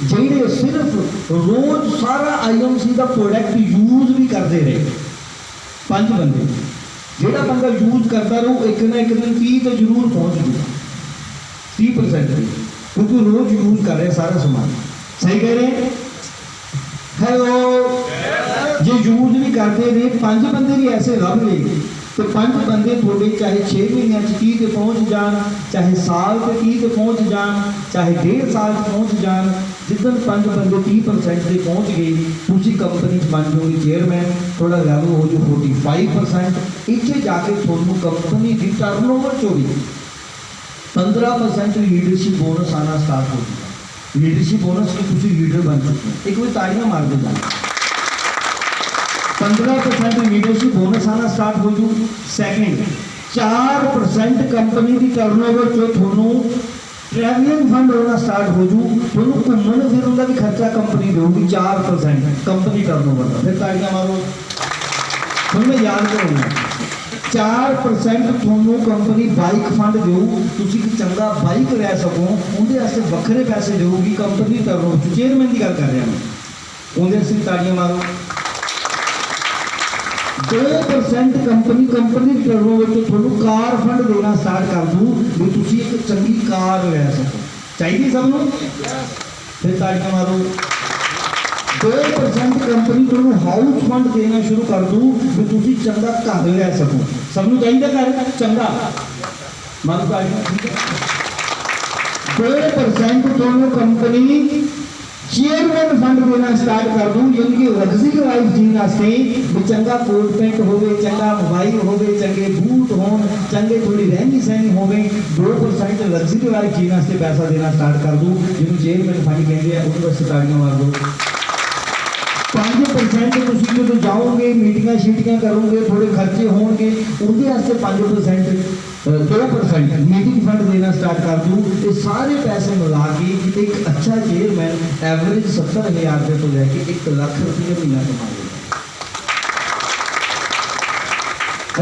जेड़े सिर्फ रोज सारा IMC का प्रोडक्ट यूज भी करते रहे। 5 बंदे जेड़ा बंदा यूज करता रहो, एक ना एक दिन 30 तो जरूर पहुँच जूगा, 30% भी, क्योंकि रोज यूज कर रहे सारा सामान। सही कह रहे हैं? हेलो, जो यूज भी करते रहे 5 बंदे भी ऐसे लभ ले तो 5 बंदे थोड़े चाहे 6 महीनों 30 ते पहुँच जान, चाहे साल से 30 ते पहुँच जान, चाहे 1.5 साल पहुँच जान, जिदन 5 बंदे 30% से पहुँच गए, तुसी कंपनी बन जाओगे चेयरमैन, थोड़ा लेवल हो जो 45%। इतने जाके थोनू कंपनी की टर्नओवर चो भी 15% लीडरशिप बोनस आना स्टार्ट हो चुका। लीडरशिप बोनस की तुसी लीडर बन चुके हो। एक बार ताड़ियां मार दे जाए। 15% लीडरशिप बोनस आना स्टार्ट हो जू। सैकेंड 4% कंपनी की टर्नओवर चो थोनों ट्रैवलिंग फंड होना स्टार्ट हो जू। थोनों घूमने फिरन का भी खर्चा कंपनी देगी 4% कंपनी टर्नओवर का। फिर ताड़ियां मारो, ਹੁਣ मैं याद करूँगा 4% ਤੁਹਾਨੂੰ ਕੰਪਨੀ ਬਾਈਕ ਫੰਡ ਦੇਊ, ਤੁਸੀਂ ਇੱਕ ਚੰਗਾ ਬਾਈਕ ਲੈ ਸਕੋ, ਉਹਦੇ ਵਾਸਤੇ ਵੱਖਰੇ ਪੈਸੇ ਦੇਊਗੀ ਕੰਪਨੀ ਟਰਨਓਵਰ। ਚੇਅਰਮੈਨ ਦੀ ਗੱਲ ਕਰ ਰਿਹਾ ਮੈਂ, ਉਹਦੇ ਅਸੀਂ ਤਾੜੀਆਂ ਮਾਰੋ। 2% ਕੰਪਨੀ ਟਰਨਓਵਰ ਤੋਂ ਤੁਹਾਨੂੰ ਕਾਰ ਫੰਡ ਦੇਣਾ ਸਟਾਰਟ ਕਰ ਦੂ ਵੀ ਤੁਸੀਂ ਇੱਕ ਚੰਗੀ ਕਾਰ ਲੈ ਸਕੋ। ਚਾਹੀਦੀ ਸਭ ਨੂੰ? ਫਿਰ ਤਾੜੀਆਂ ਮਾਰੋ। 2% कंपनी ਤੁਹਾਨੂੰ ਹਾਊਸ ਫੰਡ ਦੇਣਾ ਸ਼ੁਰੂ ਕਰ ਦੂ ਵੀ ਤੁਸੀਂ ਚੰਗਾ ਘਰ ਲੈ ਸਕੋ। ਸਭ ਨੂੰ ਚਾਹੀਦਾ ਘਰ ਚੰਗਾ? ਮੰਨ ਲਓ 2% ਤੁਹਾਨੂੰ ਕੰਪਨੀ ਚੇਅਰਮੈਨ ਫੰਡ ਦੇਣਾ ਸਟਾर्ट कर ਦੂ, ਯਾਨੀ ਕਿ ਲਗਜ਼ਰੀ ਲਾਈਫ ਜੀਣ ਵਾਸਤੇ ਵੀ ਚੰਗਾ ਕੋਟ ਪੈਂਟ ਹੋਵੇ, ਚੰਗਾ ਮੋਬਾਈਲ ਹੋਵੇ, ਚੰਗੇ ਬੂਟ ਹੋਣ, ਚੰਗੇ ਥੋੜੀ ਰਹਿਣੀ ਸਹਿਣੀ ਹੋਵੇ। 2% ਲਗਜ਼ਰੀ ਲਾਈਫ ਜੀਣ ਵਾਸਤੇ ਪੈਸਾ ਦੇਣਾ ਸਟਾर्ट ਕਰ ਦੂ, ਜਿਹਨੂੰ ਚੇਅਰਮੈਨ ਫੰਡ ਕਹਿੰਦੇ ਆ। ਉਹਨੂੰ ਬਸ ਤਾੜੀਆਂ ਮਾਰ ਦਿਓ। 5% ਤੁਸੀਂ ਜਦੋਂ ਜਾਓਗੇ ਮੀਟਿੰਗਾਂ ਸ਼ੀਟਿੰਗਾਂ ਕਰੋਗੇ, ਥੋੜੇ ਖਰਚੇ ਹੋਣਗੇ, ਉਹਦੇ ਵਾਸਤੇ 5% 2% ਮੀਟਿੰਗ ਫੰਡ ਦੇਣਾ ਸਟਾर्ट ਕਰ ਦੂ। ਇਹ ਸਾਰੇ ਪੈਸੇ ਮਿਲਾ ਕੇ ਇੱਕ ਅੱਛਾ ਚੇਅਰਮੈਨ ਐਵਰੇਜ 70,000 ਰੁਪਏ ਤੋਂ ਲੈ ਕੇ 1 ਲੱਖ ਰੁਪਏ ਮਹੀਨਾ ਕਮਾਉਂਦਾ।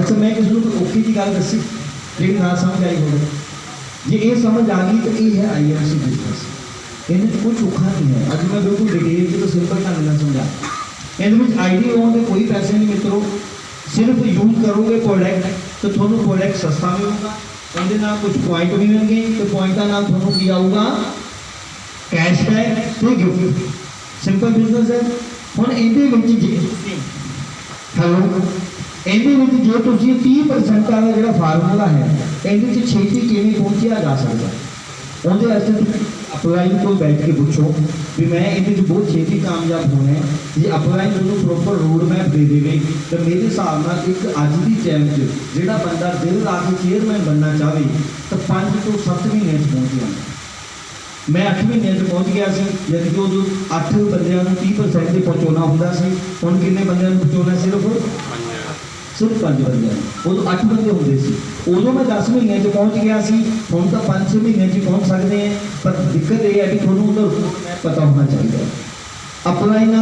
ਅੱਛਾ, ਮੈਂ ਕਿਸੇ ਨੂੰ ਔਖੀ ਦੀ ਗੱਲ ਦੱਸੀ ਜਿਹੜੀ ਨਾ ਸਮਝ ਆਈ ਹੋਵੇ, ਜੇ ਇਹ ਸਮਝ ਆ ਗਈ ਤਾਂ ਇਹ ਹੈ IMC ਬਿਜ਼ਨਸ। ਇਹਦੇ ਵਿੱਚ ਕੁਝ ਔਖਾ ਨਹੀਂ ਹੈ। ਅੱਜ ਮੈਂ ਬਿਲਕੁਲ ਡਿਟੇਲ 'ਚ ਤਾਂ ਸਿੰਪਲ ਢੰਗ ਨਾਲ ਸਮਝਾ। ਇਹਦੇ ਵਿੱਚ ਆਈਡੀ ਹੋਣ ਦੇ ਕੋਈ ਪੈਸੇ ਨਹੀਂ ਮਿੱਤਰੋ, ਸਿਰਫ ਯੂਜ਼ ਕਰੋਗੇ ਪ੍ਰੋਡਕਟ ਤਾਂ ਤੁਹਾਨੂੰ ਪ੍ਰੋਡਕਟ ਸਸਤਾ ਮਿਲੂਗਾ, ਉਹਦੇ ਨਾਲ ਕੁਝ ਪੁਆਇੰਟ ਵੀ ਮਿਲਣਗੇ ਤੇ ਪੁਆਇੰਟਾਂ ਨਾਲ ਤੁਹਾਨੂੰ ਕੀ ਆਊਗਾ? ਕੈਸ਼ਬੈਕ ਤੇ ਗਿਫਟ। ਸਿੰਪਲ ਬਿਜ਼ਨਸ ਹੈ। ਹੁਣ ਇਹਦੇ ਵਿੱਚ ਜੇ ਇਹਦੇ ਵਿੱਚ ਜੇ ਤੁਸੀਂ 30% ਵਾਲਾ ਜਿਹੜਾ ਫਾਰਮੂਲਾ ਹੈ, ਇਹਦੇ 'ਚ ਛੇਤੀ ਕਿਵੇਂ ਪਹੁੰਚਿਆ ਜਾ ਸਕਦਾ, ਉਹਦੇ ਵਾਸਤੇ ਤੁਸੀਂ ਅਪਲਾਈਨ ਕੋਲ ਬੈਠ ਕੇ ਪੁੱਛੋ ਵੀ ਮੈਂ ਇਹਦੇ 'ਚ ਬਹੁਤ ਛੇਤੀ ਕਾਮਯਾਬ ਹੋਣਾ ਹੈ। ਜੇ ਅਪਲਾਈਨ ਤੁਹਾਨੂੰ ਪ੍ਰੋਪਰ ਰੋਡ ਮੈਪ ਦੇ ਦੇਵੇ ਤਾਂ ਮੇਰੇ ਹਿਸਾਬ ਨਾਲ ਇੱਕ ਅੱਜ ਦੀ ਟਾਈਮ 'ਚ ਜਿਹੜਾ ਬੰਦਾ ਦਿਲ ਲਾ ਕੇ ਚੇਅਰਮੈਨ ਬਣਨਾ ਚਾਹਵੇ ਤਾਂ 5 ਤੋਂ 7 ਮਹੀਨਿਆਂ 'ਚ ਪਹੁੰਚ ਜਾਂਦਾ। ਮੈਂ 8 ਮਹੀਨਿਆਂ 'ਚ ਪਹੁੰਚ ਗਿਆ ਸੀ, ਜਦ ਕਿ ਉਦੋਂ 8 ਬੰਦਿਆਂ ਨੂੰ 30% 'ਤੇ ਪਹੁੰਚਾਉਣਾ ਹੁੰਦਾ ਸੀ। ਹੁਣ ਕਿੰਨੇ ਬੰਦਿਆਂ ਨੂੰ ਪਹੁੰਚਾਉਣਾ? ਸਿਰਫ 5 ਬੰਦਿਆਂ ਨੂੰ। ਉਦੋਂ 8 ਬੰਦੇ ਹੁੰਦੇ ਸੀ, ਉਦੋਂ ਮੈਂ 10 ਮਹੀਨਿਆਂ 'ਚ ਪਹੁੰਚ ਗਿਆ ਸੀ। ਹੁਣ ਤਾਂ 5-6 ਮਹੀਨਿਆਂ 'ਚ ਪਹੁੰਚ ਸਕਦੇ ਹਾਂ, ਪਰ ਦਿੱਕਤ ਇਹ ਹੈ ਕਿ ਤੁਹਾਨੂੰ ਉਹਦਾ ਪਤਾ ਹੋਣਾ ਚਾਹੀਦਾ। ਅਪਲਾਈਨ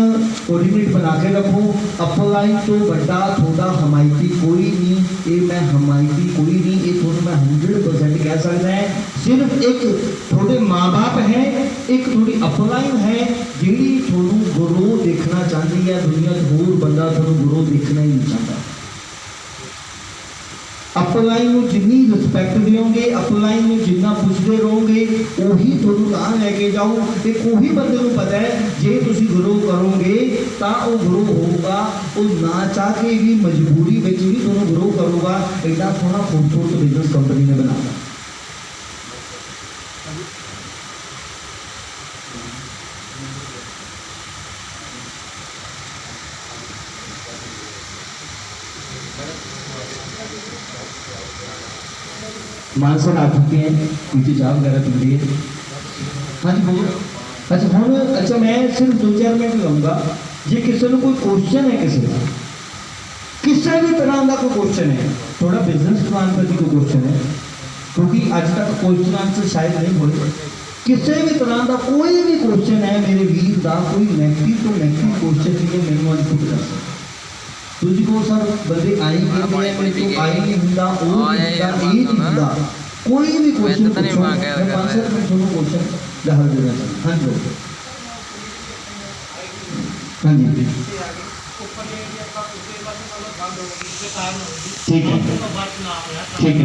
ਕੋਆਰਡੀਨੇਟ ਬਣਾ ਕੇ ਰੱਖੋ। ਅਪਲਾਈਨ ਤੋਂ ਵੱਡਾ ਤੁਹਾਡਾ ਹਮਾਇਤੀ ਕੋਈ ਨਹੀਂ। ਇਹ ਮੈਂ ਹਮਾਇਤੀ ਕੋਈ ਨਹੀਂ, ਇਹ ਤੁਹਾਨੂੰ ਮੈਂ 100% ਕਹਿ ਸਕਦਾ ਹੈ। ਸਿਰਫ ਇੱਕ ਤੁਹਾਡੇ ਮਾਂ-ਬਾਪ ਹੈ, ਇੱਕ ਤੁਹਾਡੀ ਅਪਲਾਈਨ ਹੈ ਜਿਹੜੀ ਤੁਹਾਨੂੰ ਗੁਰੂ ਦੇਖਣਾ ਚਾਹੁੰਦੀ ਹੈ। ਦੁਨੀਆ 'ਚ ਹੋਰ ਬੰਦਾ ਤੁਹਾਨੂੰ ਗੁਰੂ ਦੇਖਣਾ ਹੀ ਨਹੀਂ ਚਾਹੁੰਦਾ। ਅਪਲਾਈਨ ਨੂੰ ਜਿੰਨੀ ਰਿਸਪੈਕਟ ਦਿਓਗੇ, ਅਪਲਾਈਨ ਨੂੰ ਜਿੰਨਾ ਪੁੱਛਦੇ ਰਹੋਗੇ, ਉਹੀ ਤੁਹਾਨੂੰ ਤਾਂ ਲੈ ਕੇ ਜਾਓ। ਤੇ ਉਹੀ ਬੰਦੇ ਨੂੰ ਪਤਾ ਹੈ ਜੇ ਤੁਸੀਂ ਗਰੋ ਕਰੋਗੇ ਤਾਂ ਉਹ ਗਰੋ ਹੋਊਗਾ। ਉਹ ਨਾ ਚਾਹ ਕੇ ਵੀ ਮਜਬੂਰੀ ਵਿੱਚ ਵੀ ਤੁਹਾਨੂੰ ਗਰੋ ਕਰੂਗਾ। ਐਡਾ ਸੋਹਣਾ ਖੂਬਸੂਰਤ ਬਿਜ਼ਨਸ ਕੰਪਨੀ ਨੇ ਬਣਾਇਆ। मानसर आ चुके हैं, नीचे चाह वगैरह पी रही है। हाँ जी बोलो। अच्छा हम अच्छा मैं सिर्फ 2-4 मिनट लाऊंगा। जे किसी को कोई क्वेश्चन है, किसी भी तरह का कोई क्वेश्चन है, थोड़ा बिजनेस प्लान पर भी कोई क्वेश्चन है, क्योंकि अज तक क्वेश्चन आंसर शायद नहीं होए। किसी भी तरह का कोई भी क्वेश्चन है मेरे वीर का, कोई नैगेटिव तो नैगेटिव क्वेश्चन नहीं है, मैंने अज पुछ कर सकते। दूसरी को सर बंदे आए नहीं आए नहीं होंदा, कोई भी क्वेश्चन पूछो, मैं 5 मिनट ਤੁਹਾਨੂੰ क्वेश्चन जवाब देना चाहता। हाँ जी हाँ जी ठीक है ठीक है।